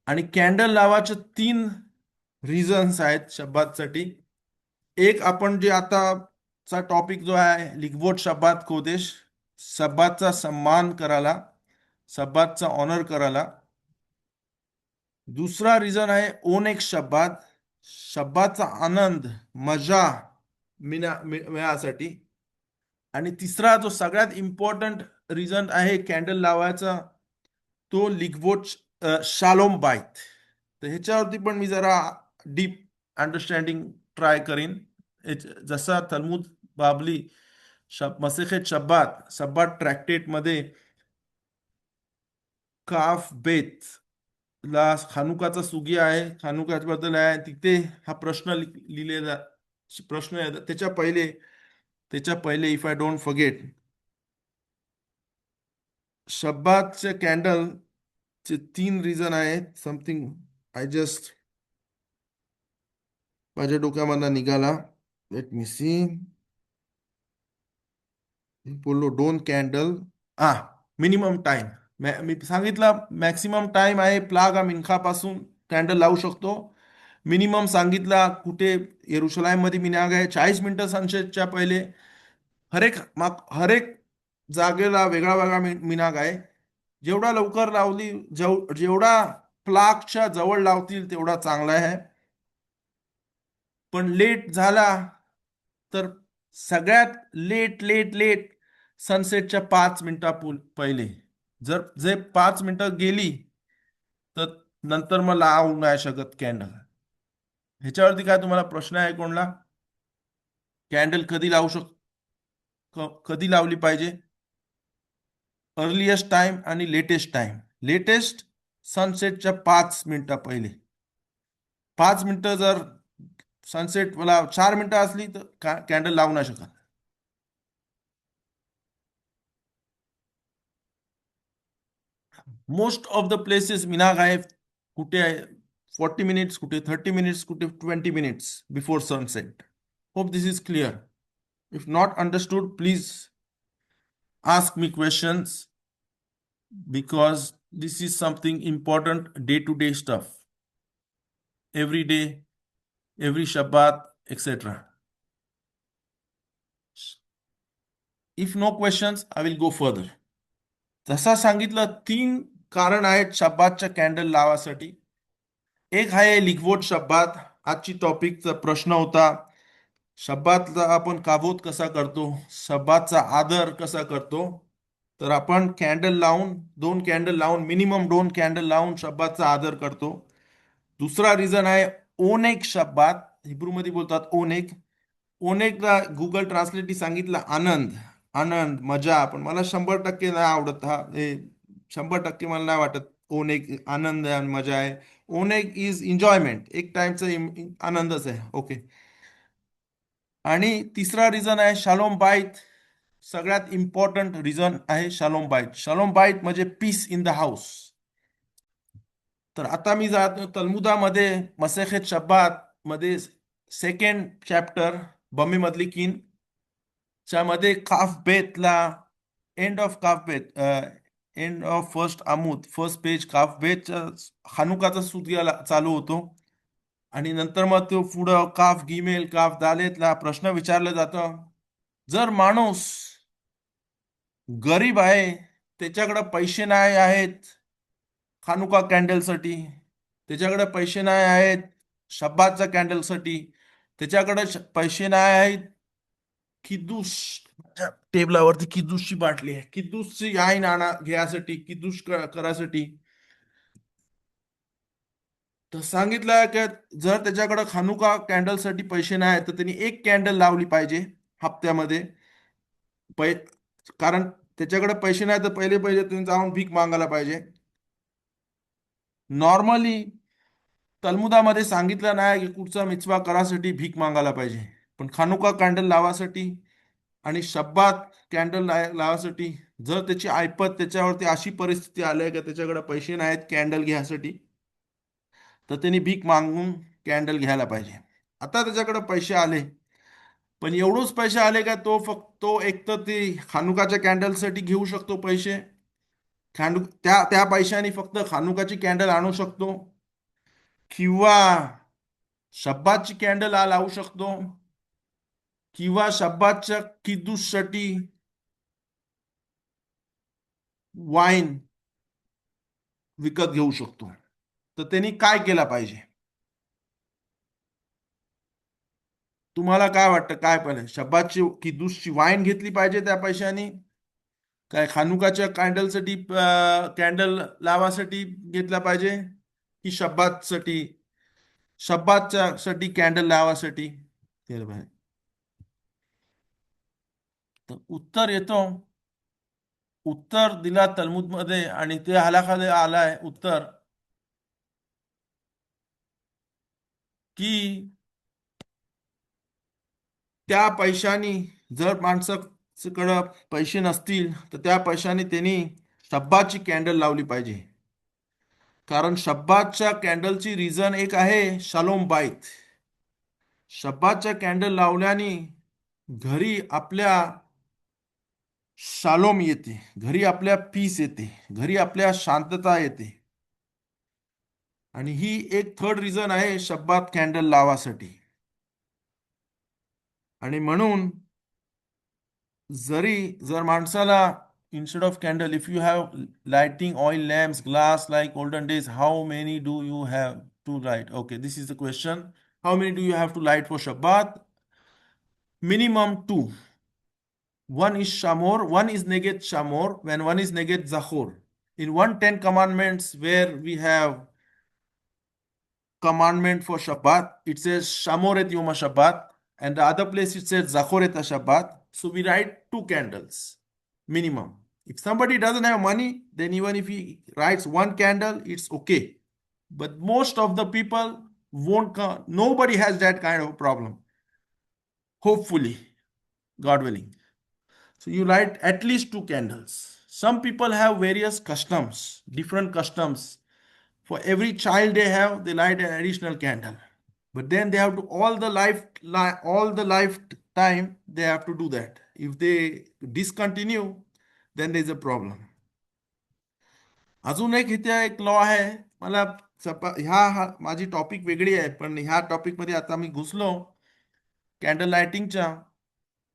आणि कॅन्डल लावाचे 3 रिझन्स आहेत शब्दासाठी. एक, आपण जे आताचा टॉपिक जो आहे लिगवोट शब्दात कोदेश, शब्दाचा सन्मान करायला, शब्दाचा ऑनर करायला. दुसरा रिझन आहे ओन एक शब्दाचा आनंद, मजा मिळण्यासाठी. आणि तिसरा जो सगळ्यात इम्पॉर्टंट रिझन आहे कॅन्डल लावायचा, तो लिगवोट शालोम बाईत. तर ह्याच्यावरती पण मी जरा डीप अंडरस्टँडिंग ट्राय करीन. जसा तलमूद बाबली मसेखेत शब्बात ट्रॅक्टेट मध्ये काफ बेत ला खानुकाचा सुगी आहे, खानुकाबद्दल आहे, तिथे हा प्रश्न लिहिलेला प्रश्न आहे. त्याच्या पहिले इफ आय डोंट फॉरगेट, शब्बातचे कॅन्डल चे 3 रिझन आहेत. समथिंग आय जस्ट माझ्या डोक्यामधनं निघाला. Let me see. बोललो डोंट कॅन्डल. हा, मिनिमम टाइम. मी सांगितलं मॅक्सिमम टाइम आहे प्लागा मिनखापासून कॅन्डल लावू शकतो. मिनिमम सांगितला कुठे येरुशलाम मध्ये मिनाग आहे 40 मिनिटं सनसेटच्या पहिले. हरेक जागेला वेगळा वेगळा मिनाग आहे. जेवढा लवकर लावली, जेवढा प्लागच्या जवळ लावतील तेवढा चांगला आहे. पण लेट झाला तर सगळ्यात लेट लेट लेट सनसेटच्या 5 मिनिटा पहिले. जर जे 5 मिनिटं गेली तर नंतर मग लावू नाही शकत कॅन्डल. ह्याच्यावरती काय तुम्हाला प्रश्न आहे कोणला? कॅन्डल कधी लावू कधी लावली पाहिजे? अर्लिएस्ट टाइम आणि लेटेस्ट टाइम. लेटेस्ट सनसेटच्या 5 मिनिटं पहिले. 5 मिनिटं जर सनसेट मला 4 मिनिटं असली तर कॅन्डल लावू नाही शकत. मोस्ट ऑफ द प्लेसेस मिनाग आहे. कुठे आहे 40 मिनिट्स, कुठे 30 मिनिट्स, कुठे 20 minutes before sunset. Hope this is clear. If not understood please ask me questions, because this is something important, day to day stuff, every day, every Shabbat, etc. If no questions, I will go further. जसा सांगितलं 3 कारण आहेत शब्बातच्या candle लावासाठी. एक आहे लिखवोट शब्बात. आजची टॉपिकचा प्रश्न होता शब्बातला आपण काबूत कसा करतो, शब्बातचा आदर कसा करतो. तर आपण कॅन्डल लावून 2 कॅन्डल लावून मिनिमम 2 कॅन्डल लावून शब्बातचा आदर करतो. दुसरा रिझन आहे ओनेक शब्बात. हिब्रू मध्ये बोलतात ओनेक. ओनेकला गुगल ट्रान्सलेटनी सांगितलं आनंद. आनंद मजा. पण मला 100% नाही आवडत हा. 100% मला नाही वाटत ओनेक आनंद आणि मजा आहे. ओनेक इज एन्जॉयमेंट, एक टाइमचा आनंदच आहे. ओके. आणि तिसरा रिझन आहे शालोम बाईत. सगळ्यात इम्पॉर्टंट रिझन आहे शालोम बाईत. शालोम बाईत म्हणजे पीस इन द हाऊस. तर आता मी जातो तलमुदामध्ये मसेखेत शब्बात मध्ये 2nd चॅप्टर बमी मधली कीन च्या मध्ये काफ बेतला एंड ऑफ काफ बेत, एंड ऑफ फर्स्ट आमूद, फर्स्ट पेज काफ बेत हानुकाचा सूर्य चालू होतो. आणि नंतर मग तो पुढं काफ गिमेल काफ दालेतला प्रश्न विचारला जातो. जर माणूस गरीब आहे, त्याच्याकडे पैसे नाही आहेत खानुका कॅन्डलसाठी, त्याच्याकडे पैसे नाही आहेत शब्बातच्या कॅन्डलसाठी, त्याच्याकडे पैसे नाही आहेत किद्दूस, टेबलावरती किद्दूसची बाटली आहे, किद्दूसची आईन आणा घ्यायसाठी, किद्दूस करायसाठी. तर सांगितलं की जर त्याच्याकडे खानुका कॅन्डलसाठी पैसे नाही तर त्यांनी 1 कॅन्डल लावली पाहिजे हप्त्यामध्ये. पै कारण त्याच्याकडे पैसे नाही तर पहिले पहिले तुम्ही जाऊन भीक मागायला पाहिजे. नॉर्मली तलमुदामध्ये सांगितलं नाही की कुठचा मिtzवा करासाठी भीक मागायला पाहिजे. पण खानुका कॅन्डल लावासाठी आणि शब्बात कॅन्डल लावासाठी जर त्याची ऐपत त्याच्यावरती अशी परिस्थिती आली आहे की त्याच्याकडे पैसे नाहीत कॅन्डल घ्यायसाठी, तर त्यांनी भीक मागून कॅन्डल घ्यायला पाहिजे. आता त्याच्याकडे पैसे आले, पण एवढंच पैसे आले का तो एक तर ती खानुकाच्या कॅन्डलसाठी घेऊ शकतो पैसे. त्या त्या पैशाने फक्त खानुकाची कॅन्डल आणू शकतो, किंवा शब्बातची कॅन्डल लावू शकतो, किंवा शब्बातच्या किद्दूससाठी वाईन विकत घेऊ शकतो. तर त्यांनी काय केलं पाहिजे? तुम्हाला काय वाटतं, काय पाहिजे? शब्बातची किद्दूसची वाईन घेतली पाहिजे त्या पैशाने, काय खानुकाच्या कॅन्डलसाठी कॅन्डल लावासाठी घेतला पाहिजे, की शब्बातच्या साठी कॅन्डल लावासाठी केलं पाहिजे? तर उत्तर दिला तलमुद मध्ये, आणि ते हलाखाली आलाय उत्तर की त्या पैशानी जर माणसाकडं पैसे नसतील तर त्या पैशाने त्यांनी शब्बाची कॅन्डल लावली पाहिजे. कारण शब्बातच्या कॅन्डलची रिझन एक आहे शालोम बाईत. शब्बातच्या कॅन्डल लावल्याने घरी आपल्या शालोम येते, घरी आपल्या पीस येते, घरी आपल्या शांतता येते. आणि ही एक थर्ड रिझन आहे शब्बात कॅन्डल लावासाठी. आणि म्हणून जर माणसाला instead of candle, if you have lighting oil lamps, glass like olden days, how many do you have to light? Okay, this is the question. How many do you have to light for Shabbat? Minimum two. One is Shamor, one is Neget Shamor, when one is Neget Zachor. In 110 commandments, where we have commandment for Shabbat, it says Shamor et Yom Shabbat, and the other place it says Zachor et Shabbat. So we write two candles minimum. If somebody doesn't have money, then even if he writes one candle, it's okay. But most of the people won't come. Nobody has that kind of problem. Hopefully, God willing. So you light at least two candles. Some people have various customs, different customs. For every child they have, they light an additional candle. But then they have to all the lifetime they have to do that. If they discontinue, then there is a problem. अजून एक इथे एक law आहे. मला माझी topic वेगळी आहे, पण ह्या टॉपिक मध्ये आता मी घुसलो कॅन्डल लाइटिंगच्या.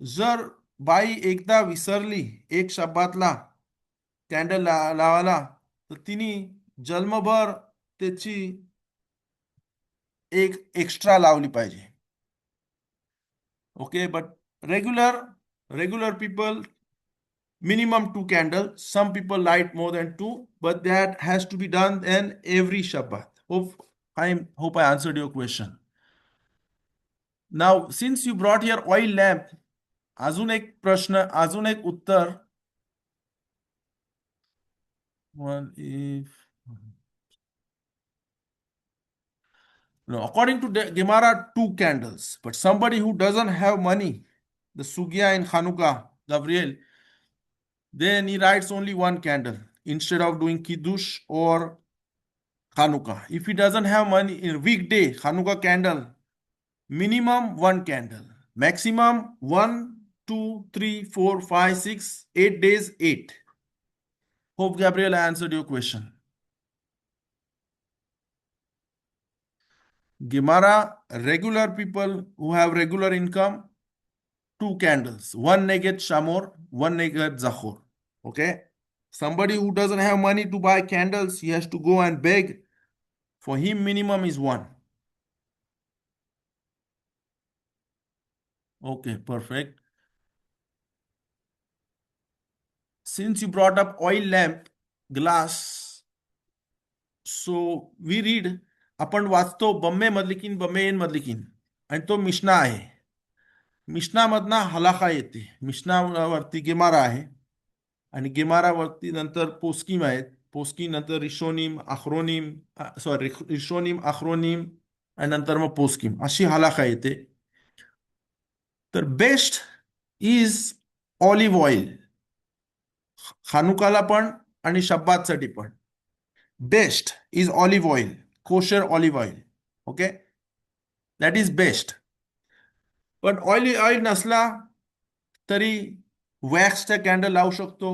जर बाई एकदा विसरली एक शब्दातला कॅन्डल लावायला, तर तिने जन्मभर त्याची एक एक्स्ट्रा लावली पाहिजे. Okay, but regular people minimum two candles. Some people light more than two, but that has to be done in every Shabbat. Hope I answered your question. Now, since you brought your oil lamp, अजून एक प्रश्न, अजून एक उत्तर. One if no, according to the Gemara, two candles. But somebody who doesn't have money, the Sugya in Hanukkah, Gabriel, then he lights only one candle instead of doing Kiddush or Hanukkah. If he doesn't have money in weekday, Hanukkah candle, minimum one candle, maximum 1, 2, 3, 4, 5, 6, 8 days, 8. Hope Gabriel I answered your question. Gemara, regular people who have regular income, two candles, one neget shamor, one neget zachor. Okay. Somebody who doesn't have money to buy candles, he has to go and beg. For him, minimum is one. Okay, perfect. Since you brought up oil lamp, glass, so we read, आपण वाचतो बम्मे मदलिकीन बम्मे in मदलिकीन, आणि तो मिशना आहे. मिशनामधना Halakha येते. मिशनावरती गेमारा आहे, आणि गेमारावरती नंतर पोस्किम आहेत. पोस्किम नंतर रिशोनिम अख्रोनिम, सॉरी रिशोनिम अख्रोनिम, आणि नंतर मग पोस्किम, अशी हलाखा येते. तर बेस्ट इज ऑलिव्ह ऑइल, खानुकाला पण आणि शब्बातसाठी पण. Best is olive oil, kosher olive oil. Okay, that is best. पण ऑइल नसला तरी वॅक्सचा कॅन्डल लावू शकतो,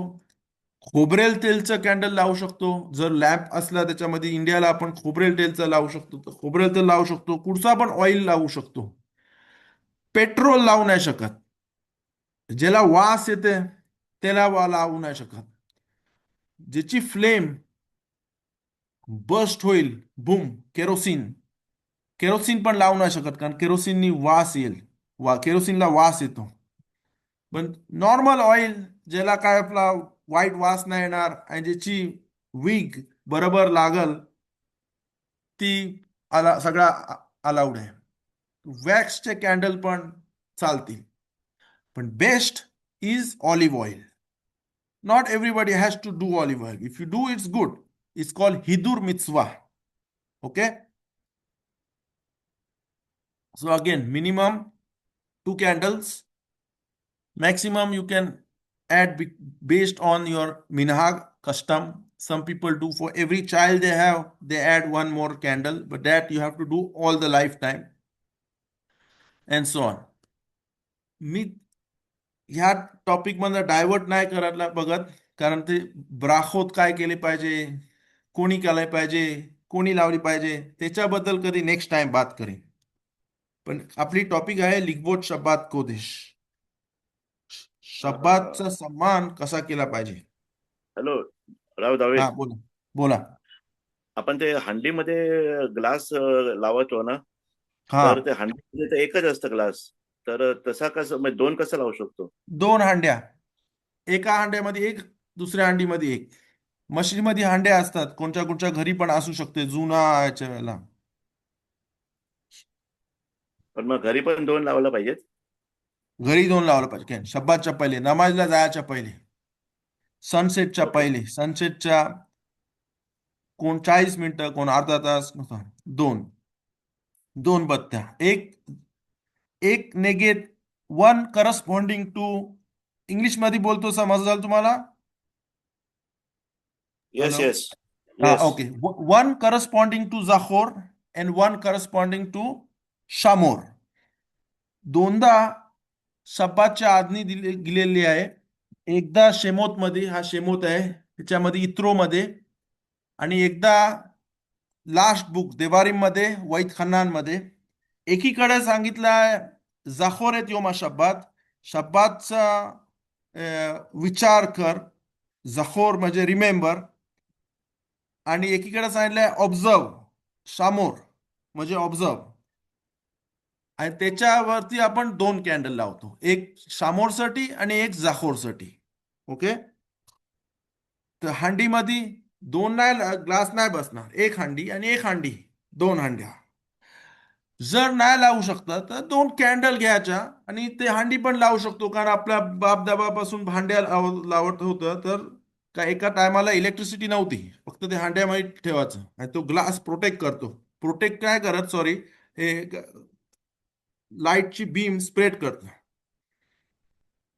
खोबरेल तेलचं कॅन्डल लावू शकतो. जर लॅम्प असला त्याच्यामध्ये इंडियाला, आपण खोबरेल तेलचं लावू शकतो, तर खोबरेल तेल लावू शकतो. कुठचा पण ऑइल लावू शकतो. पेट्रोल लावू नाही शकत. ज्याला वास येते त्याला लावू नाही शकत. ज्याची फ्लेम बस्ट होईल, बुम, केरोसिन पण लावू नाही शकत, कारण केरोसिननी वास येईल, केरोसिनला वास येतो. पण नॉर्मल ऑइल ज्याला काय आपला वाईट वास नाही येणार आणि ज्याची विग बरोबर लागल, ती सगळा अलाउड आहे. वॅक्सचे कॅन्डल पण चालतील, पण best is olive oil. Not everybody has to do olive oil. If you do, it's good. It's called hidur mitzvah. Okay. So again, minimum two candles. Maximum you can add based on your minhag custom. some people do for every child they have, they add one more candle, but that you have to do all the lifetime and so on. मी ह्या topic मधनं divert नाही करायला बघत, कारण ते ब्राखोत काय केले पाहिजे, कोणी केले पाहिजे, कोणी लावली पाहिजे, त्याच्याबद्दल कधी नेक्स्ट टाइम बात करेन. पण आपली टॉपिक आहे लिगबोट शब्बात कोदेश, शब्बातचा सन्मान कसा केला पाहिजे. हॅलो राव दवे, हा बोला. बोला. आपण ते हंडीमध्ये ग्लास लावतो ना, हा, तर ते हंडीमध्ये तर एकच असतं ग्लास. तर तसा कसं म्हणजे दोन कसं लावू शकतो? दोन हांड्या, एका हांड्यामध्ये एक, दुसऱ्या हांडीमध्ये एक. मशीनमध्ये हांड्या असतात, कोणत्या कोणत्या घरी पण असू शकते जुना याच्या वेळेला. पण मग घरी पण दोन लावायला पाहिजेत? घरी दोन लावलं पाहिजे. काय शब्बातच्या पहिले, नमाजला जायच्या पहिले, सनसेटच्या ओके. पहिले, सनसेटच्या कोण 40 मिनिटं, कोण अर्धा तास, दोन, दोन बत्त्या, एक एक नेगेट, वन करस्पॉन्डिंग टू, इंग्लिश मध्ये बोलतो, समजलं तुम्हाला? Yes hello. येस हा, yes. Okay. One corresponding to जाखोर अँड वन करस्पॉन्डिंग टू शामोर. दोनदा शब्बाच्या आज्ञा दिलेली आहे. एकदा शेमोत मध्ये, हा शेमोत आहे त्याच्यामध्ये, इत्रो मध्ये, आणि एकदा लास्ट बुक देवारीम मध्ये, वैद खन्नांमध्ये. एकीकडे सांगितलं आहे जाखोरेत योमा शब्बात, शब्बातचा विचार कर, जखोर म्हणजे रिमेंबर. आणि एकीकडे सांगितलंय ऑब्झर्व, शामोर म्हणजे ऑब्झर्व. आणि त्याच्यावरती आपण दोन कॅन्डल लावतो, एक शामोरसाठी आणि एक जाखोरसाठी. ओके. तर हांडीमध्ये दोन नाही, ग्लास नाही बसणार, एक हांडी आणि एक हांडी, दोन हांड्या. जर नाही लावू शकता तर दोन कॅन्डल घ्यायच्या आणि ते हांडी पण लावू शकतो, कारण आपल्या बापदाबापासून भांड्या लावत होतं, तर का एका टायमाला इलेक्ट्रिसिटी नव्हती, फक्त ते हांड्यामध्ये ठेवायचं आणि तो ग्लास प्रोटेक्ट करतो. प्रोटेक्ट काय करत, सॉरी, हे लाईटची बीम स्प्रेड करतं.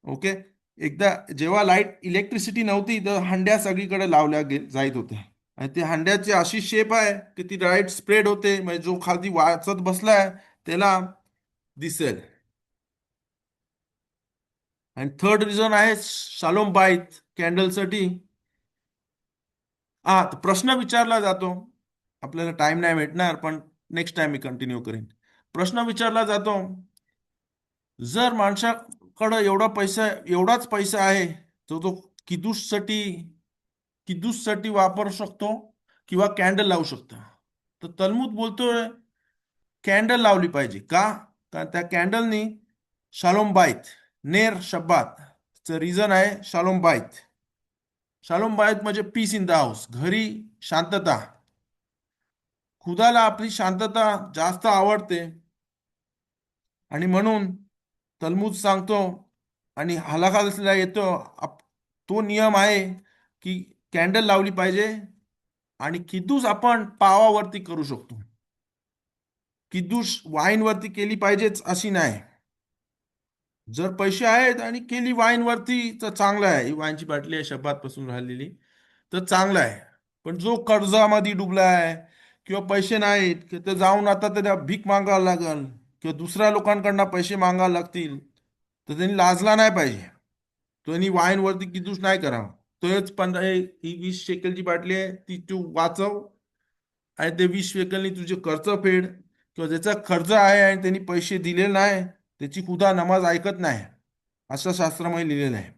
ओके. एकदा जेव्हा लाईट इलेक्ट्रिसिटी नव्हती, तर हांड्या सगळीकडे लावल्या जायत होत्या, आणि ते हांड्याची अशी शेप आहे की ती लाईट स्प्रेड होते, म्हणजे जो खाली वाचत बसलाय त्याला दिसेल. आणि थर्ड रिझन आहे शालोम बाईत कॅन्डलसाठी. हा, तर प्रश्न विचारला जातो, आपल्याला टाइम नाही भेटणार, पण नेक्स्ट टाइम मी कंटिन्यू करेन. प्रश्न विचारला जातो, जर माणसाकडं एवढाच पैसा आहे, तो किदूससाठी किदूससाठी वापरू शकतो किंवा कॅन्डल लावू शकतो, तर तलमूद बोलतोय कॅन्डल लावली पाहिजे. का? कारण त्या कॅन्डलनी शालोम बाईत, नेर शब्बात रिझन आहे शालोम बाईत. शालोम बाईत म्हणजे पीस इन द हाऊस, घरी शांतता. खुदाला आपली शांतता जास्त आवडते, आणि म्हणून तलमूद सांगतो आणि हलाखाला येतो, तो नियम आहे की कॅन्डल लावली पाहिजे. आणि किद्दूस आपण पावावरती करू शकतो, किद्दूस वाईनवरती केली पाहिजेच अशी नाही. जर पैसे आहेत आणि केली वाईनवरती तर चांगलं आहे, ही वाईनची बाटली आहे शब्दात पासून राहिलेली, तर चांगलं आहे. पण जो कर्जामध्ये डुबला आहे किंवा पैसे नाहीत, की तर जाऊन आता त्याला भीक मागावं लागल किंवा दुसऱ्या लोकांकडनं पैसे मागावे लागतील, तर त्यांनी लाजला नाही पाहिजे. त्यांनी वाईनवरती किदूस नाही करावं. तोच 15 ही 20 शेकलची बाटली आहे, ती तू वाचव, आणि ते 20 शेकलनी तुझे कर्ज फेड, किंवा ज्याचा कर्ज आहे आणि त्यांनी पैसे दिलेले नाही, त्याची खुदा नमाज ऐकत नाही, असं शास्त्रामध्ये लिहिलेलं आहे.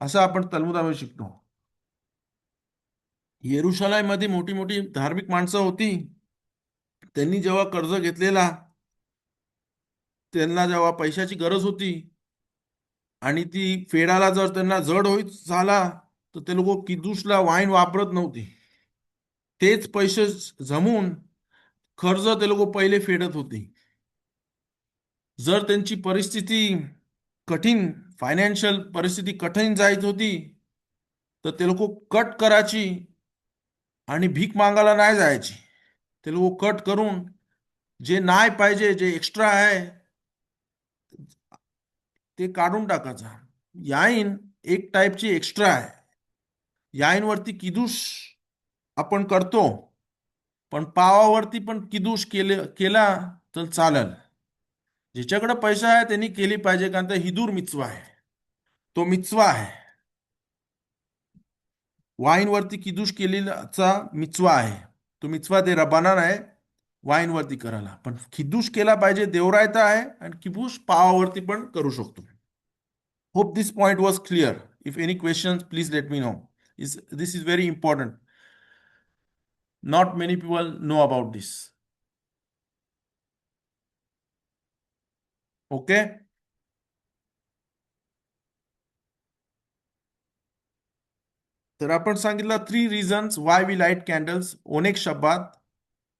असं आपण तलमुदामध्ये शिकतो. येरुशलेममध्ये मोठी मोठी धार्मिक माणसं होती, त्यांनी जेव्हा कर्ज घेतलेला, त्यांना जेव्हा पैशाची गरज होती आणि ती फेडायला जर त्यांना जड होईत झाला, तर ते लोक किदूसला वाईन वापरत नव्हती. तेच पैसे जमून कर्ज ते लोक पहिले फेडत होते. जर त्यांची परिस्थिती कठीण, फायनान्शियल परिस्थिती कठीण जायत होती, तर ते लोक कट करायची आणि भीक मागायला नाही जायची. ते लोक कट करून जे नाही पाहिजे, जे एक्स्ट्रा आहे, ते काढून टाकायचं. याईन एक टाईपची एक्स्ट्रा आहे, याईनवरती किदूश आपण करतो, पण पावावरती पण किदूश केला तर चालेल. ज्याच्याकडे पैसा आहे त्यांनी केली पाहिजे, कारण तर हिदूर मिचवा आहे, तो मिचवा आहे. वाईनवरती किदूश केलेलाचा मिचवा आहे. तो मिचवा ते रबाना आहे वाईनवरती करायला, पण किदूश केला पाहिजे देवरायता आहे, आणि किबूश पावावरती पण करू शकतो. Hope this point was clear. If any question please let me know. This is very important. Not many people know about this. Okay. तर आपण सांगितलं 3 reasons why we light candles: ओनेक शब्बात,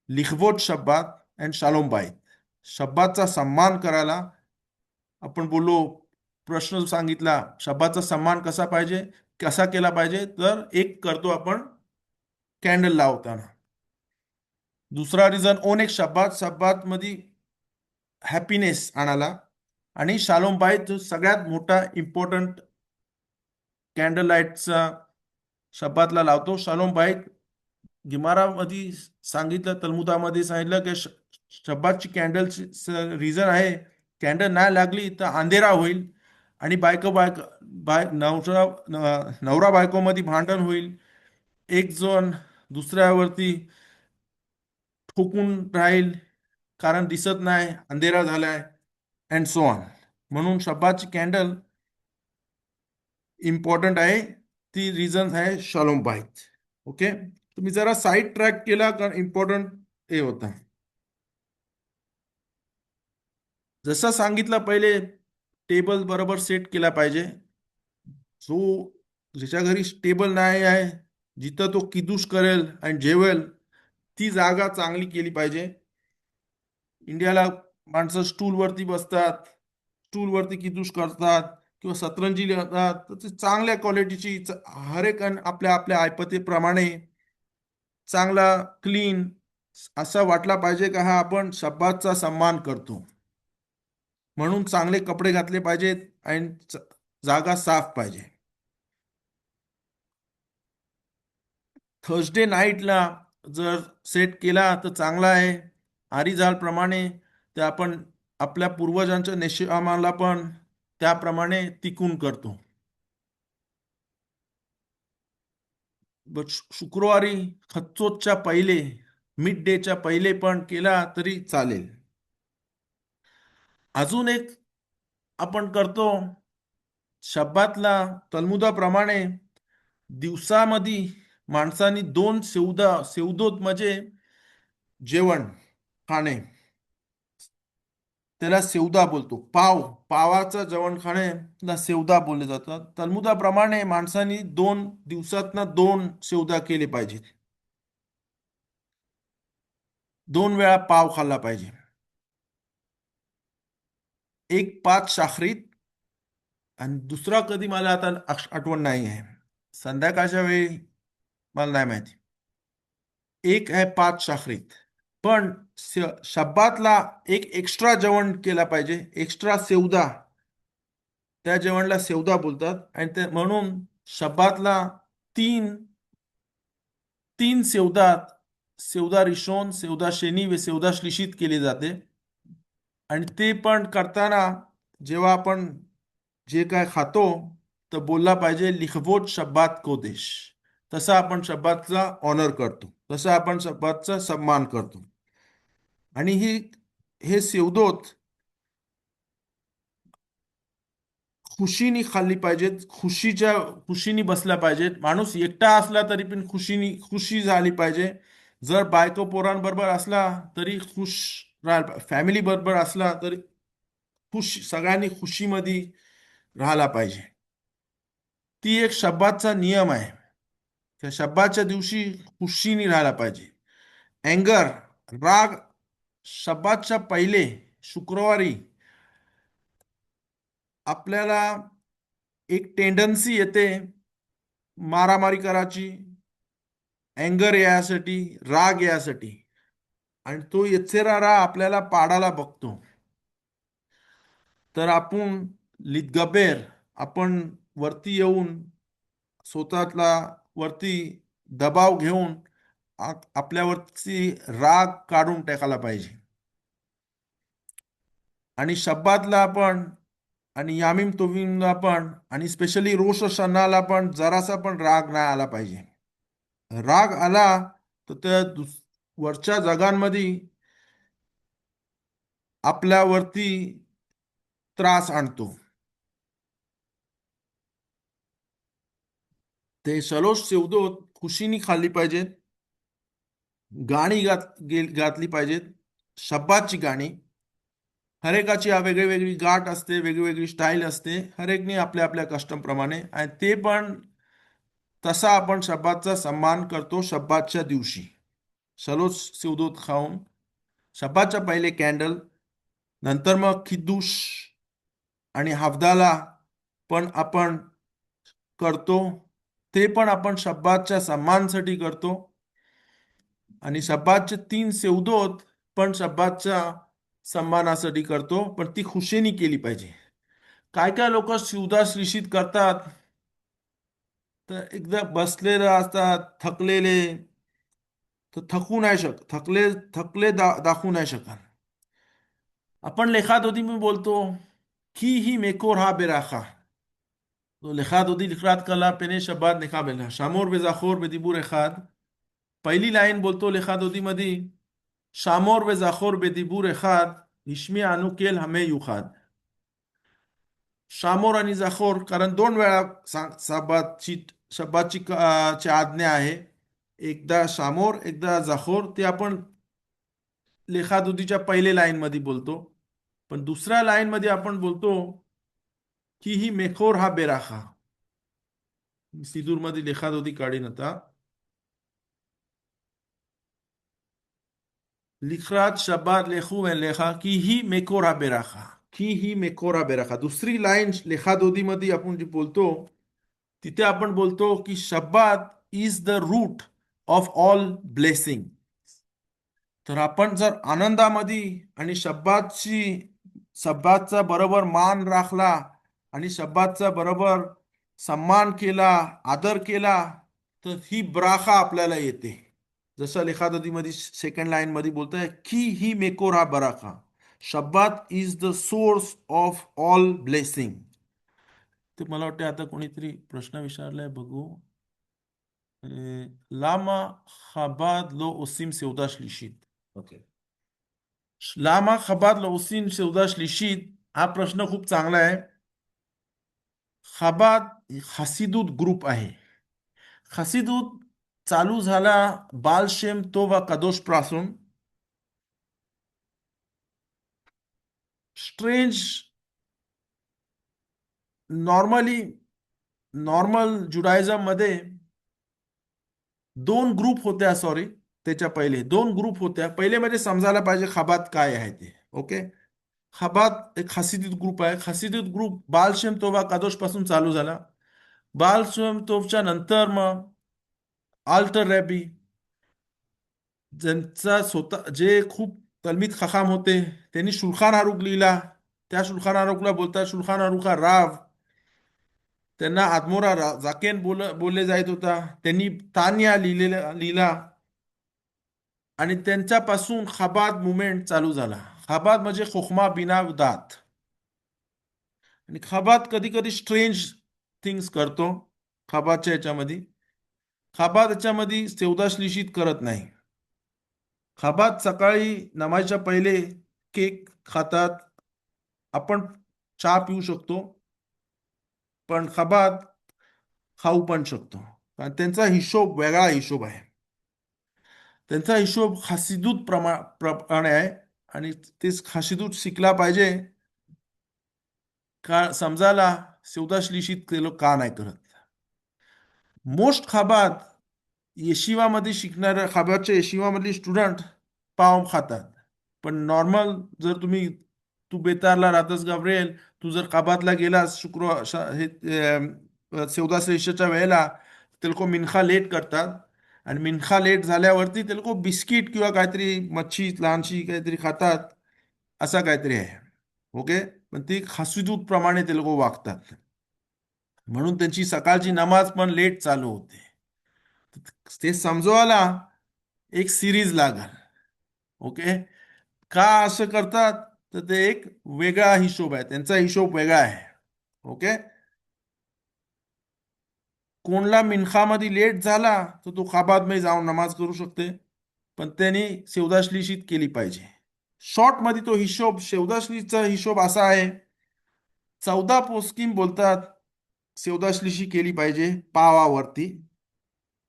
लिखवोट शब्बात अँड शालोम बाईत. शब्बातचा सन्मान करायला आपण बोललो. प्रश्न सांगितला शब्दाचा सन्मान कसा केला पाहिजे, तर एक करतो आपण कॅन्डल लावताना. दुसरा रिझन ओनेक शब्दात मध्ये हॅपीनेस आणायला. आणि शालोम बाईत सगळ्यात मोठा इम्पॉर्टंट कॅन्डल लाईटचा शब्दातला लावतो. शालोम बाईत गिमारामध्ये सांगितलं, तलमुदामध्ये सांगितलं की शब्दाची कॅन्डलची रिझन आहे, कॅन्डल नाही लागली तर अंधेरा होईल, आणि नवरा बायकोमध्ये भांडण होईल, एक जण दुसऱ्यावरती ठोकून राहील, कारण दिसत नाही, अंधेरा झालाय, अँड सो ऑन. म्हणून शब्दाची कॅन्डल इम्पॉर्टंट आहे. ती रिझन आहे शालोम बाईत. ओके. तुम्ही जरा साईड ट्रॅक केला, कारण इम्पॉर्टंट हे होता. जसं सांगितलं पहिले, टेबल बरोबर सेट केला पाहिजे. जो ज्याच्या घरी टेबल नाही आहे, जिथं तो किदूश करेल आणि जेवेल, ती जागा चांगली केली पाहिजे. इंडियाला माणसं स्टूलवरती बसतात, स्टूलवरती किदूश करतात, किंवा सतरंजी करतात. तर ते चांगल्या क्वालिटीची, हर एक आपल्या आपल्या ऐपतीप्रमाणे चांगला क्लीन असा वाटला पाहिजे का हा आपण शब्दाचा सन्मान करतो. म्हणून चांगले कपडे घातले पाहिजेत, आणि जागा साफ पाहिजे. थर्सडे नाईटला जर सेट केला तर चांगला आहे. आरिजाल प्रमाणे ते आपण आपल्या पूर्वजांच्या नियमाला पण त्याप्रमाणे टिकून करतो. शुक्रवारी खच्चोच्या पहिले, मिड डेच्या पहिले पण केला तरी चालेल. अजून एक आपण करतो शब्दातला, तलमुदाप्रमाणे दिवसामध्ये माणसांनी 2 सेवदोत म्हणजे जेवण खाणे, त्याला सेवदा बोलतो. पावाचं जेवण खाणे त्याला सेवदा बोलले जातात. तलमुदाप्रमाणे माणसांनी 2 दिवसातनं 2 सेवदा केले पाहिजेत. 2 वेळा पाव खाल्ला पाहिजे. एक 5 शाखरीत, आणि दुसरा कधी मला आता आठवण नाही आहे, संध्याकाळच्या वेळी मला नाही माहिती. एक आहे 5 शाखरीत. पण शब्दातला एक एक्स्ट्रा जेवण केला पाहिजे, एक्स्ट्रा सेवदा. त्या जेवणला सेवदा बोलतात, आणि ते म्हणून शब्दातला तीन तीन सेवदात, सेवदा रिशोन, सेवदा शेनी व सेवदा श्लिशीत केले जाते. आणि ते पण करताना जेव्हा आपण जे काय खातो, तर बोलला पाहिजे लिखवोट शब्दात कोदेश. तसा आपण शब्दाचा ऑनर करतो, तसा आपण शब्दाचा सन्मान करतो. आणि हे सेवदोत खुशीनी खाल्ली पाहिजेत, खुशीनी बसल्या पाहिजेत. माणूस एकटा असला तरी पण खुशी झाली पाहिजे. जर बायको पोरांबरोबर असला तरी खुश राहायला, फॅमिली बरोबर असला तरी सगळ्यांनी खुशीमध्ये राहायला पाहिजे. ती एक शब्दाचा नियम आहे. त्या शब्दाच्या दिवशी खुशीने राहायला पाहिजे. अँगर, राग, शब्दाच्या पहिले शुक्रवारी आपल्याला एक टेंडन्सी येते मारामारी करायची, अँगर यासाठी, राग यासाठी, आणि तो येचेरारा आपल्याला पाडायला बघतो. तर आपण लिदगबेर, आपण वरती येऊन स्वतःला वरती दबाव घेऊन आपल्यावरती राग काढून टाकायला पाहिजे. आणि शब्बातला आपण आणि यामीम तोविमला पण आणि स्पेशली रोष सणाला पण जरासा पण राग नाही आला पाहिजे. राग आला तर त्या वरच्या जगांमध्ये आपल्यावरती त्रास आणतो. ते सलोश सेवदोत खुशीनी खाल्ली पाहिजेत. गाणी घातली पाहिजेत, शब्दाची गाणी. हरेकाची वेगळी वेगळी गाठ असते, वेगळी स्टाईल असते, हरेकने आपल्या आपल्या कस्टमप्रमाणे. आणि ते पण तसा आपण शब्दाचा सन्मान करतो शब्दाच्या दिवशी. सलोच शिवदूत खाऊन शब्दाच्या पहिले कॅन्डल, नंतर मग खिद्दूश आणि हफ्दाला पण आपण करतो. ते पण आपण शब्दाच्या सन्मानासाठी करतो. आणि शब्दाचे 3 सेवदोत पण शब्दाच्या सन्मानासाठी करतो, पण ती खुशीनी केली पाहिजे. काय काय लोक शिवदास श्रीशीत करतात तर एकदा बसलेले असतात थकलेले, तर थकू नाही थकले दाखवू नाही शकत. आपण लेखात होती मी बोलतो की ही मेकोर हा बेराखा. तो लेखात होती लिखरात कला पेने शब्दात नेखा बेला शामोर बेजाखोर बेदिबूर एखाद. पहिली लाईन बोलतो लेखात होती मध्ये, शामोर बेजाखोर बेदिबूर एखाद हिशमी अनुकेल हमे युखाद. शामोर आणि जाखोर कारण 2 वेळा शब्दाची आज्ञा आहे. एकदा शामोर एकदा जाखोर. ते आपण लेखादुतीच्या पहिले लाईन मध्ये बोलतो. पण दुसऱ्या लाईन मध्ये आपण बोलतो की ही मेखोर हा बेराखा. सिदूर मध्ये लेखादोती काढीन आता. लिखरात शब्दात लेखू लेखा की ही मेकोर हा बेराखा. की ही मेकोर हा बेराखा. दुसरी लाईन लेखादोती मध्ये आपण जी बोलतो तिथे आपण बोलतो की शब्दात is the root of all blessing. तर आपण जर आनंदामध्ये आणि शब्दाचा बरोबर मान राखला आणि शब्दाचा बरोबर सन्मान केला, आदर केला, तर ही ब्राखा आपल्याला येते. जसं लेखादोतीमध्ये सेकंड लाईन मध्ये बोलत आहे की ही मेकोर हा बराखा. शब्दात is the source of all blessing. ते मला वाटतं आता कोणीतरी प्रश्न विचारलाय बघू. Llama खबाद low ओसिम Sevda श्लिशीत. Okay. Llama खबाद low ओसिम Sevda श्लिशीत हा प्रश्न खूप चांगला आहे. खबाद हसिदूत ग्रुप आहे. हसिदूत चालू झाला बाल शेम तोवा कदोश पासून. स्ट्रेंज नॉर्मल जुडायझम मध्ये 2 ग्रुप होत्या. सॉरी, त्याच्या पहिले 2 ग्रुप होत्या. पहिले म्हणजे समजायला पाहिजे खबात काय आहे ते. ओके. खबात एक हसिदीत ग्रुप आहे. हसिदीत ग्रुप बालशेम तोबा कादोश पासून चालू झाला. बालशेम तोबच्या नंतर मग आल्टर रॅबी, ज्यांचा स्वतः जे खूप तलमीद खखाम होते, त्यांनी शुल्खान आरुख लिहिला. त्या शुल्खान आरुखला बोलतात शुल्खान आरुखा राव. त्यांना आदमोरा जाकेन बोलले जात होता. त्यांनी तान्या लिहिला आणि त्यांच्यापासून खबाद मुवमेंट चालू झाला. खबाद म्हणजे खोखमा बिना दात. आणि खबाद कधी कधी स्ट्रेंज थिंग्स करतो. खबादच्या याच्यामध्ये सेवदा श्लिशीत करत नाही. खबाद सकाळी नमाजच्या पहिले केक खातात. आपण चहा पिऊ शकतो, पण खबाद खाऊ पण शकतो. कारण त्यांचा हिशोब वेगळा हिशोब आहे. त्यांचा हिशोब खासिदूत प्रमाणे आहे. आणि तेच खासिदूत शिकला पाहिजे. का समजायला सेवदा श्लिशीत ते लोक का नाही करत. मोस्ट खाबाद येशिवामध्ये शिकणाऱ्या खाबादच्या येशिवामधली स्टुडंट पाव खातात. पण नॉर्मल जर तू बेतारला राहतस गाब्रिएल, तू जर खाबादला गेलास सेवदा श्लिशीच्या वेळेला, ते लोक मिनखा लेट करतात. आणि मिनखा लेट झाल्यावरती ते लोक बिस्किट किंवा काहीतरी मच्छी लहानशी काहीतरी खातात. असा काहीतरी आहे. ओके. पण ती खासिदूत प्रमाणे ते लोक वागतात, म्हणून त्यांची सकाळची नमाज पण लेट चालू होते. ते समजवायला एक सिरीज लागल. ओके. का असं करतात? तर ते एक वेगळा हिशोब आहे, त्यांचा हिशोब वेगळा आहे. ओके. कोणला मिनखामध्ये लेट झाला तर तो खाबादमध्ये जाऊन नमाज करू शकते, पण त्यांनी सेवदाशलीशीत केली पाहिजे. शॉर्ट मध्ये तो हिशोब, सेवदाशलीचा हिशोब असा आहे, 14 पोस्किम बोलतात सेवदाशलीशी केली पाहिजे पावावरती.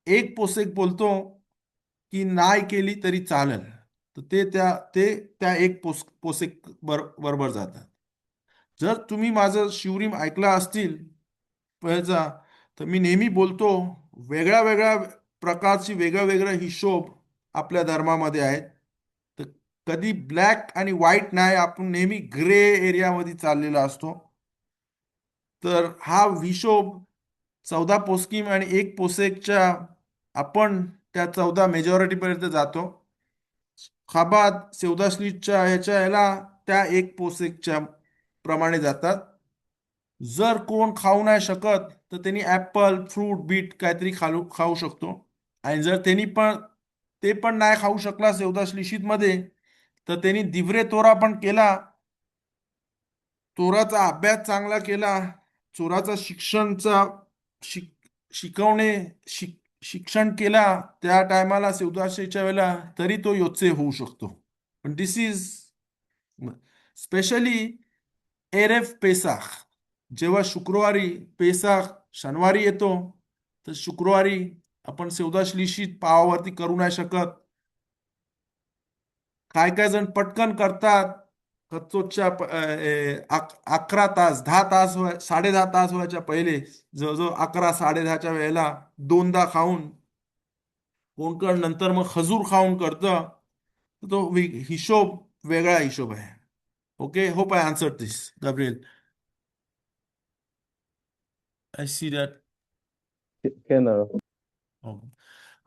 एक पोसेक बोलतो की नाही केली तरी चालेल. तर ते त्या एक पोसेक बरोबर जातात. जर तुम्ही माझं शिवरीम ऐकला असतील पहिल्याचा, तर मी नेहमी बोलतो वेगळ्या वेगळ्या प्रकारची वेगळा वेगळा हिशोब आपल्या धर्मामध्ये आहेत. तर कधी ब्लॅक आणि व्हाईट नाही, आपण नेहमी ग्रे एरियामध्ये चाललेला असतो. तर हा हिशोब 14 पोस्किम आणि एक पोसेकच्या, आपण त्या 14 मेजॉरिटीपर्यंत जातो. खाबाद सेवदाशलीच्या ह्याला त्या एक पोसेकच्या प्रमाणे जातात. जर कोण खाऊ नाही शकत तर त्यांनी ऍपल, फ्रूट, बीट काहीतरी खाऊ शकतो. आणि जर ते पण नाही खाऊ शकला सेवदाशलीशीत मध्ये, तर त्यांनी दिवरे तोरा पण केला, तोराचा अभ्यास चांगला केला, चोराचा शिक्षणचा शिक शिकवणे शिक्षण केला त्या टायमाला सेवदाशेच्या वेळेला, तरी तो योचे होऊ शकतो. पण दिस इज स्पेशली एरेफ पेसाख. जेव्हा शुक्रवारी पेसाख शनिवारी येतो, तर शुक्रवारी आपण सेवदाशलीशीत पावावरती करू नाही शकत. काय काय जण पटकन करतात, कच्चोच्या 11 तास 10 तास 10:30 तास व्हायच्या पहिले, जवळजवळ 11 10:30च्या वेळेला दोनदा खाऊन, कोणकण नंतर मग खजूर खाऊन करतं. तर तो हिशोब वेगळा हिशोब आहे. Okay, hope I answer this, Gabriel. I see that. Can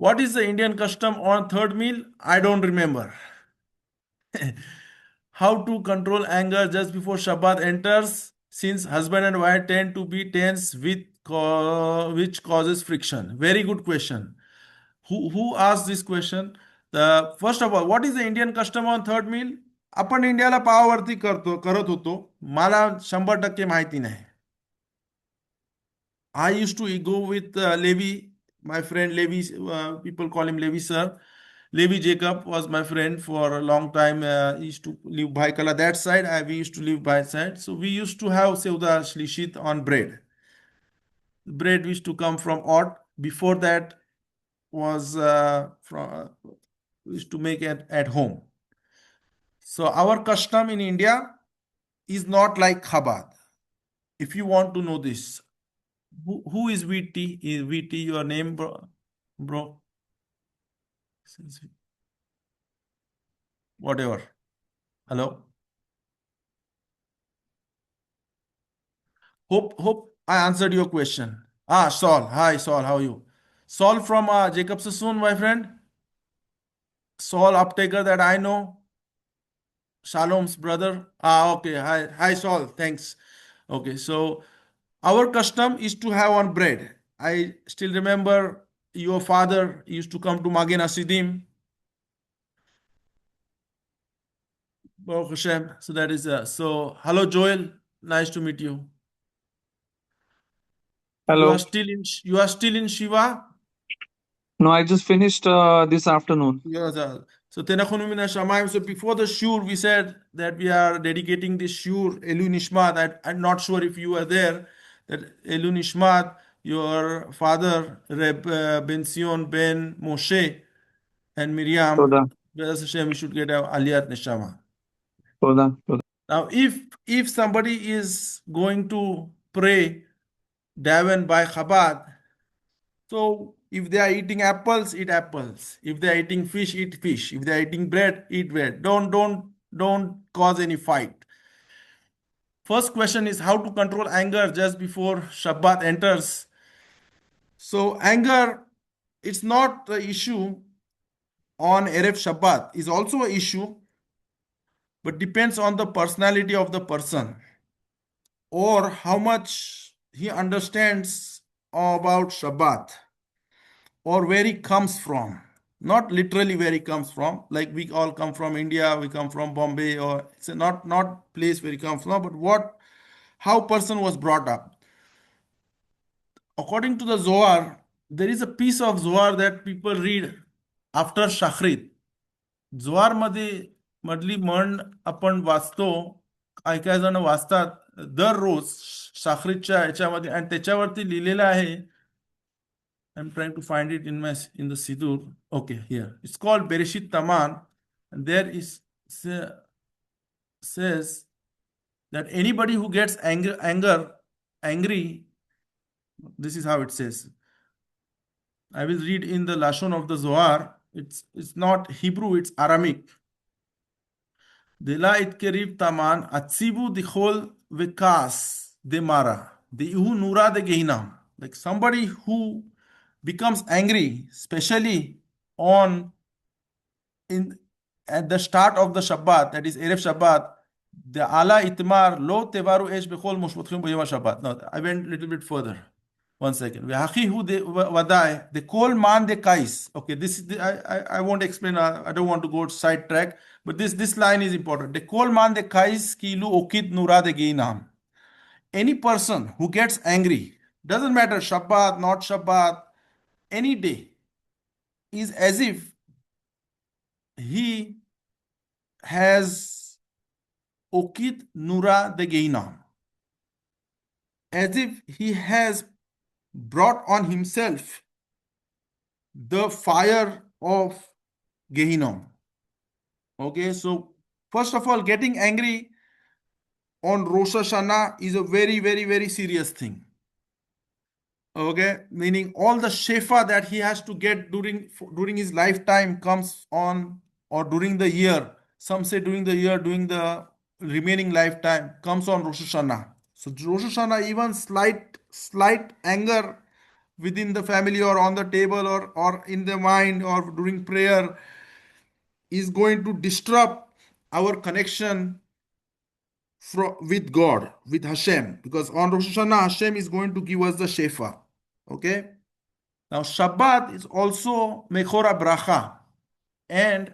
What is the Indian custom on third meal? I don't remember. How to control anger just before Shabbat enters, since husband and wife tend to be tense which causes friction. Very good question. Who asked this question? First of all, what is the Indian custom on third meal? आपण इंडियाला पावावरती करत होतो. मला 100% माहिती नाही. I used to go with Levi, my friend Levi. People call him Levi sir. Levi Jacob was my friend for a long time. He used to live by Kala that side. We used to live by side. So we used to have Seuda Shlishit on bread. Bread used to come from Ott. Before that was we used to make it at home. So our custom in India is not like Chabad. If you want to know this, who is VT? Is VT your name, bro? Whatever. Hello. Hope I answered your question. Saul. Hi, Saul. How are you? Saul from Jacob Sassoon, my friend. Saul Uptaker that I know. Shalom's brother. Okay. Hi, Saul. Thanks. Okay, so our custom is to have on bread. I still remember your father used to come to Magen Asidim. Baruch Hashem. So that is so. Hello, Joel. Nice to meet you. You are Hello. still in Shiva. No, I just finished this afternoon. Yes, so Tenachonu Mina Shamayim. So before the shur, we said that we are dedicating this shur Elu Nishmat. I'm not sure if you were there. That Elu Nishmat, your father Reb Ben Sion Ben Moshe and Miriam. Toda, Be'ez Hashem, we should get our Aliyat Neshama. toda, toda. Now, if somebody is going to pray daven by Chabad, so if they are eating apples, eat apples. If they are eating fish, eat fish. If they are eating bread, eat bread. Don't cause any fight. First question is how to control anger just before Shabbat enters. So anger, it's not the issue on Erev Shabbat. Is also an issue, but depends on the personality of the person or how much he understands about Shabbat, or where he comes from. Not literally where he comes from, like we all come from India, we come from Bombay, or it's not place where he comes from, but how person was brought up. According to the Zohar, there is a piece of Zohar that people read after Shachrit. जोहार मध्ये मधली म्हण आपण वाचतो, काही काही जण वाचतात दररोज शाखरीतच्या ह्याच्यामध्ये, आणि त्याच्यावरती लिहिलेलं आहे. I am trying to find it in the सिदूर. ओके, हियर इट्स कॉल्ड बेरेशित तमान. There is says that anybody who gets angry, this is how it says. I will read in the Lashon of the Zohar. It's not Hebrew, it's Aramaic. Dela itkeriv taman atzibu dichol vekas demara deihu nura de gehinam. Like somebody who becomes angry, especially on in at the start of the Shabbat, that is Erev Shabbat, the ala itmar lo tevaru esh bechol moshvotchim b'yom Shabbat. No, I went a little bit further. 1 second. V'hachi hu de vadai the kol man de kais. Okay, this is I won't explain. I don't want to go sidetrack, but this line is important. The kol man de kais kilu okit nura de geinam. Any person who gets angry, doesn't matter Shabbat, not Shabbat, any day, is as if he has okit nura de geinam, as if he has brought on himself the fire of Gehinnom. Okay, so first of all, getting angry on Rosh Hashanah is a very, very, very serious thing. Okay, meaning all the shefa that he has to get during his lifetime comes on, or during the year. Some say during the year, during the remaining lifetime, comes on Rosh Hashanah. So Rosh Hashanah, even slight anger within the family or on the table or in the mind or during prayer is going to disrupt our connection with God, with Hashem, because on Rosh Hashanah, Hashem is going to give us the shefa. Okay? Now, Shabbat is also Mechora Bracha. And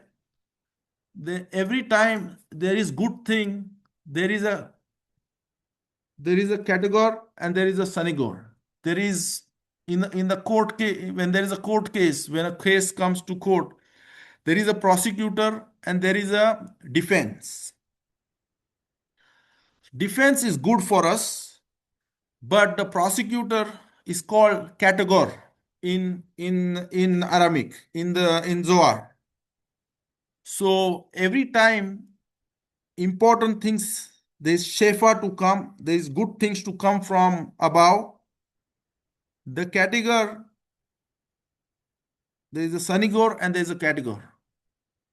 every time there is good thing, there is a category and there is a sanigor. There is in the court case, when there is a court case, when a case comes to court, there is a prosecutor and there is a defense. Defense is good for us, but the prosecutor is called categor in Aramaic, in Zohar. So every time important things, there is shefa to come, there is good things to come from above. The category, there is a sanigor and there is a category.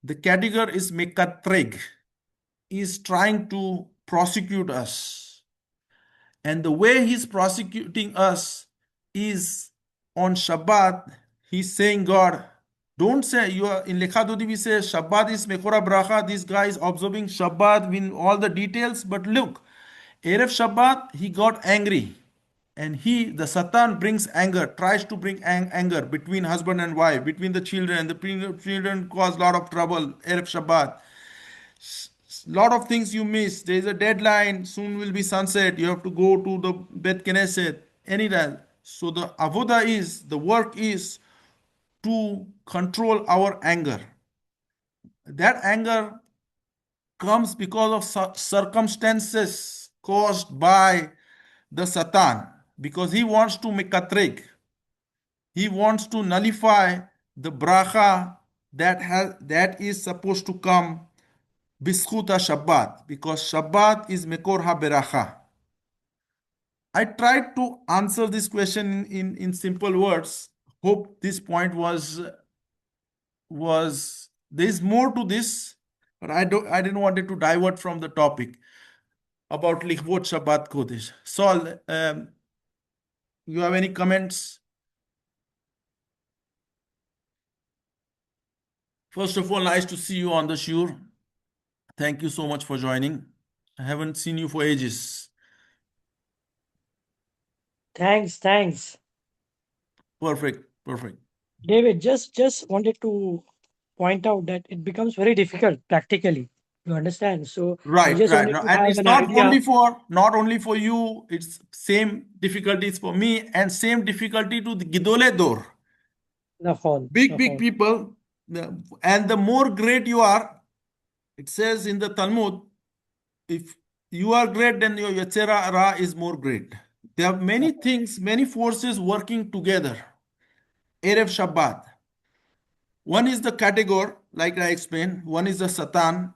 The category is mekatreg, is trying to prosecute us. And the way he's prosecuting us is on Shabbat, he's saying, God, don't say, you are in Lecha Dodi, we say Shabbat is Mekora Bracha, this guy is observing Shabbat in all the details, but look, Erev Shabbat, he got angry. And the Satan brings anger, tries to bring anger between husband and wife, between the children. The children cause a lot of trouble, Erev Shabbat. Lot of things you miss. There is a deadline. Soon will be sunset. You have to go to the Bet Knesset. Anytime. So the work is to control our anger. That anger comes because of circumstances caused by the Satan, because he wants to make a trick. He wants to nullify the bracha that is supposed to come Bischuta Shabbat, because Shabbat is Mekor HaBeracha. I tried to answer this question in simple words. Hope this point was there is more to this, but I didn't want it to divert from the topic about Lichvot Shabbat Kodesh. Saul, you have any comments? First of all, nice to see you on the shiur. Thank you so much for joining. I haven't seen you for ages. Thanks. Perfect. David, just wanted to point out that it becomes very difficult practically. You understand? So I Right, just right. wanted No, to and have it's an idea. not only for you, it's same difficulties for me and same difficulty to the Gidole Dor. The Big hall. people, and the more great you are, it says in the Talmud, if you are great, then your Yetzera Ra is more great. There are many things, many forces working together. Erev Shabbat. One is the category, like I explained. One is the Satan.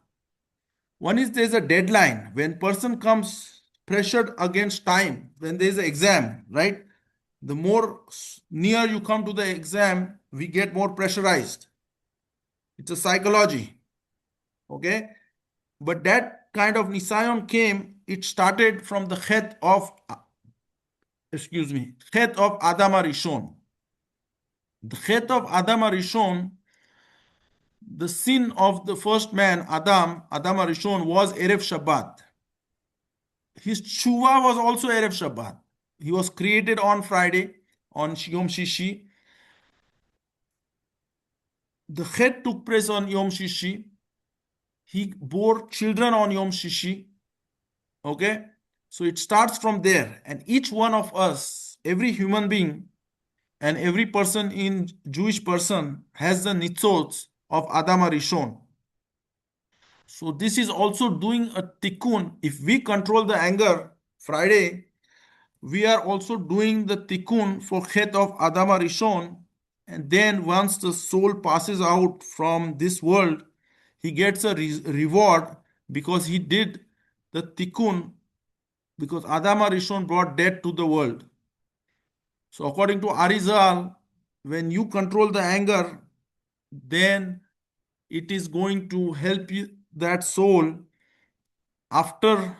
One is there's a deadline. When person comes pressured against time, when there's an exam, right? The more near you come to the exam, we get more pressurized. It's a psychology. Okay? But that kind of Nisayon came, it started from the Chet of, Chet of Adam Arishon. The Chet of Adam Arishon, the sin of the first man, Adam Arishon, was Erev Shabbat. His tshuva was also Erev Shabbat. He was created on Friday, on Yom Shishi. The Chet took place on Yom Shishi. He bore children on Yom Shishi. Okay? So it starts from there. And each one of us, every human being, and every person in Jewish person has the nitzot of Adam Arishon. So this is also doing a tikkun. If we control the anger Friday, we are also doing the tikkun for Chet of Adam Arishon. And then once the soul passes out from this world, he gets a reward because he did the tikkun, because Adam Arishon brought death to the world. So according to Arizal, when you control the anger, then it is going to help you, that soul, after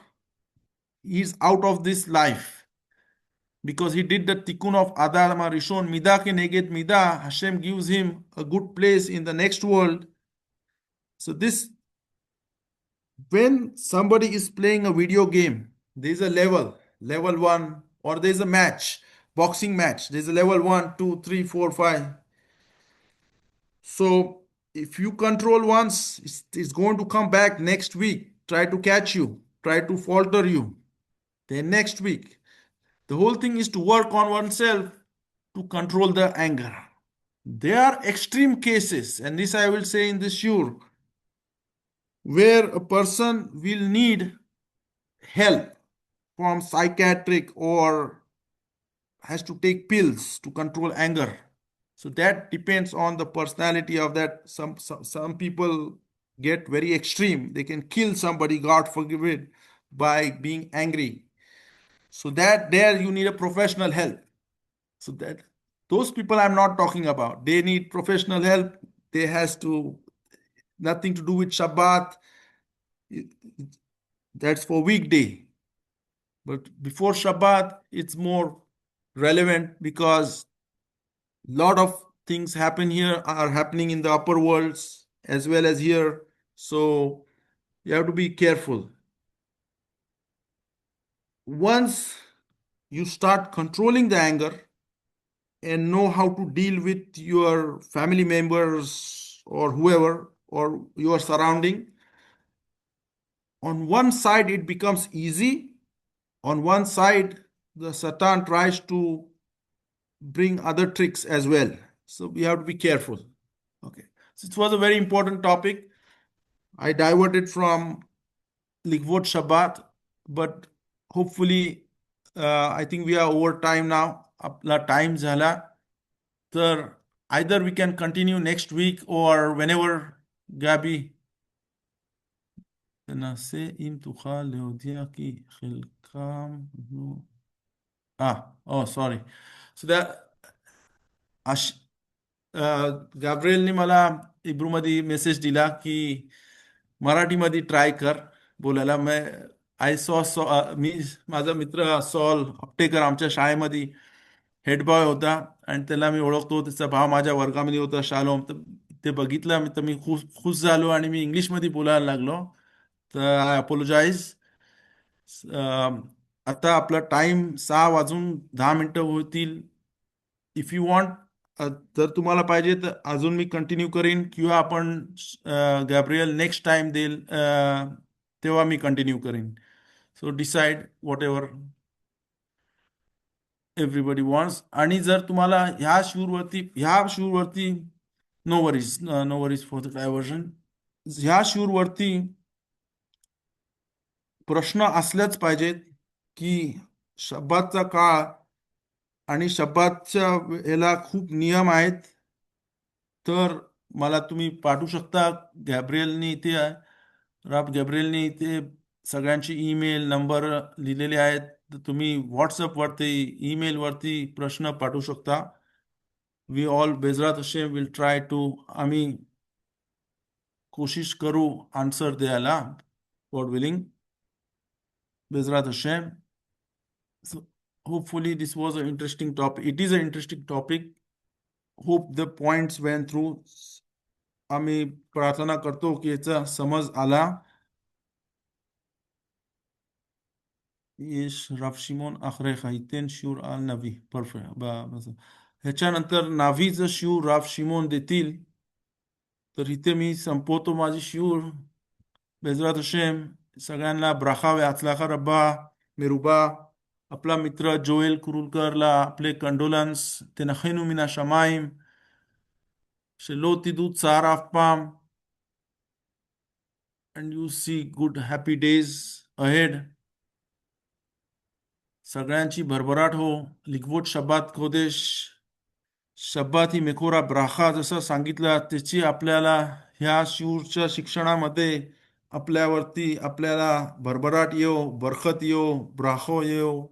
he's out of this life, because he did the tikkun of Adam Arishon, Midah ke neged Midah, Hashem gives him a good place in the next world. So this, when somebody is playing a video game, there's a level 1, or there's a match, boxing match, there's a level 1, 2, 3, 4, 5. So if you control once, it's going to come back next week, try to catch you, try to falter you. Then next week, the whole thing is to work on oneself to control the anger. There are extreme cases, and this I will say in this sure, where a person will need help from psychiatric or has to take pills to control anger. So that depends on the personality of that. Some people get very extreme. They can kill somebody, God forbid, by being angry. So that there you need a professional help. So that those people I'm not talking about. They need professional help. They has to nothing to do with Shabbat. That's for weekday. But before Shabbat, it's more relevant because lot of things happen here are happening in the upper worlds as well as here. So you have to be careful. Once you start controlling the anger and know how to deal with your family members or whoever or your surrounding, on one side it becomes easy. On one side, the Satan tries to bring other tricks as well. So we have to be careful. Okay. So it was a very important topic. I diverted from Likvot Shabbat, but hopefully, I think we are over time now. आपला time झाला. तर either we can continue next week or whenever, Gabi. תנסה אם תוכל להודיע כי חלקם... oh, sorry. So that गॅब्रिएलने मला इब्रूमध्ये message दिला की मराठीमध्ये try कर बोलायला. I मी माझा मित्र सॉल अपटेकर आमच्या शाळेमध्ये हेड बॉय होता आणि त्याला मी ओळखतो. त्याचा भाव माझ्या वर्गामध्ये होता, शालोम. तर ते बघितलं तर मी खुश झालो आणि मी इंग्लिशमध्ये बोलायला लागलो. तर आय अपोलोजाईज. आता आपला टाइम 6:10 होतील. इफ यू वॉन्ट जर तुम्हाला पाहिजे तर अजून मी कंटिन्यू करीन किंवा आपण गॅब्रियल नेक्स्ट टाइम देईल तेव्हा मी कंटिन्यू करीन. So decide whatever everybody wants. आणि जर तुम्हाला ह्या शूरवरती no worries for the diversion. ह्या शूरवरती प्रश्न असल्याच पाहिजेत की शब्दाचा काळ आणि शब्दाच्या याला खूप नियम आहेत. तर मला तुम्ही पाठवू शकता. गॅब्रियलनी इथे राब गॅब्रियलनी इथे सगळ्यांची ईमेल नंबर लिहिलेले आहेत. तर तुम्ही व्हॉट्सअपवरती ईमेलवरती प्रश्न पाठवू शकता. वी ऑल बेजरात हशेम विल ट्राय टू, आम्ही कोशिश करू आन्सर द्यायला, गॉड विलिंग, बेजरात Hashem. So hopefully this was an interesting topic. It is an interesting topic. Hope the points went through. आम्ही प्रार्थना करतो की याचा समज आला. येश राव शिमोन आखरेखा इतेन शिवर आल नावी. परफेक्ट. ह्याच्यानंतर नावीचं शिवर राव शिमोन देतील. तर इथे मी संपवतो माझी शिवर. बेजरात हशेम सगळ्यांना ब्राखा व आचलाखा रब्बा मेरुबा. आपला मित्र जोएल कुरुलकरला आपले कंडोलन्स. תנחנו מן השמיים, שלא תדעו צער אף פעם, and you see good happy days ahead. सगळ्यांची भरभराट हो. लिगवोट शब्बात कोदेश. शब्बात ही मेकोरा ब्राखा जसं सांगितलं त्याची आपल्याला ह्या शिवच्या शिक्षणामध्ये आपल्यावरती आपल्याला भरभराट येऊ, बरकत येऊ, ब्राखो येऊ.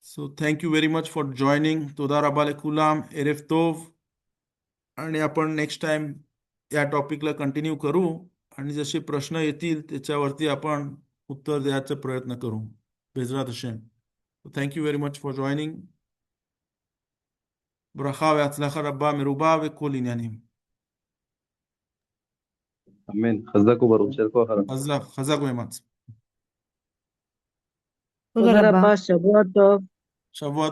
So thank you very much for joining. तोदा रबा लेकुलाम, एरेफ तोव. आणि आपण नेक्स्ट टाइम या टॉपिकला कंटिन्यू करू आणि जसे प्रश्न येतील त्याच्यावरती आपण उत्तर द्यायचा प्रयत्न करू बेजरात Hashem. Thank you very much for joining. ברכה והצלחה רבה מרובה וכל עניינים. אמן. חזק וברוך. יישר כוח הרב. חזק ואמץ. תודה רבה, שבוע טוב. שבוע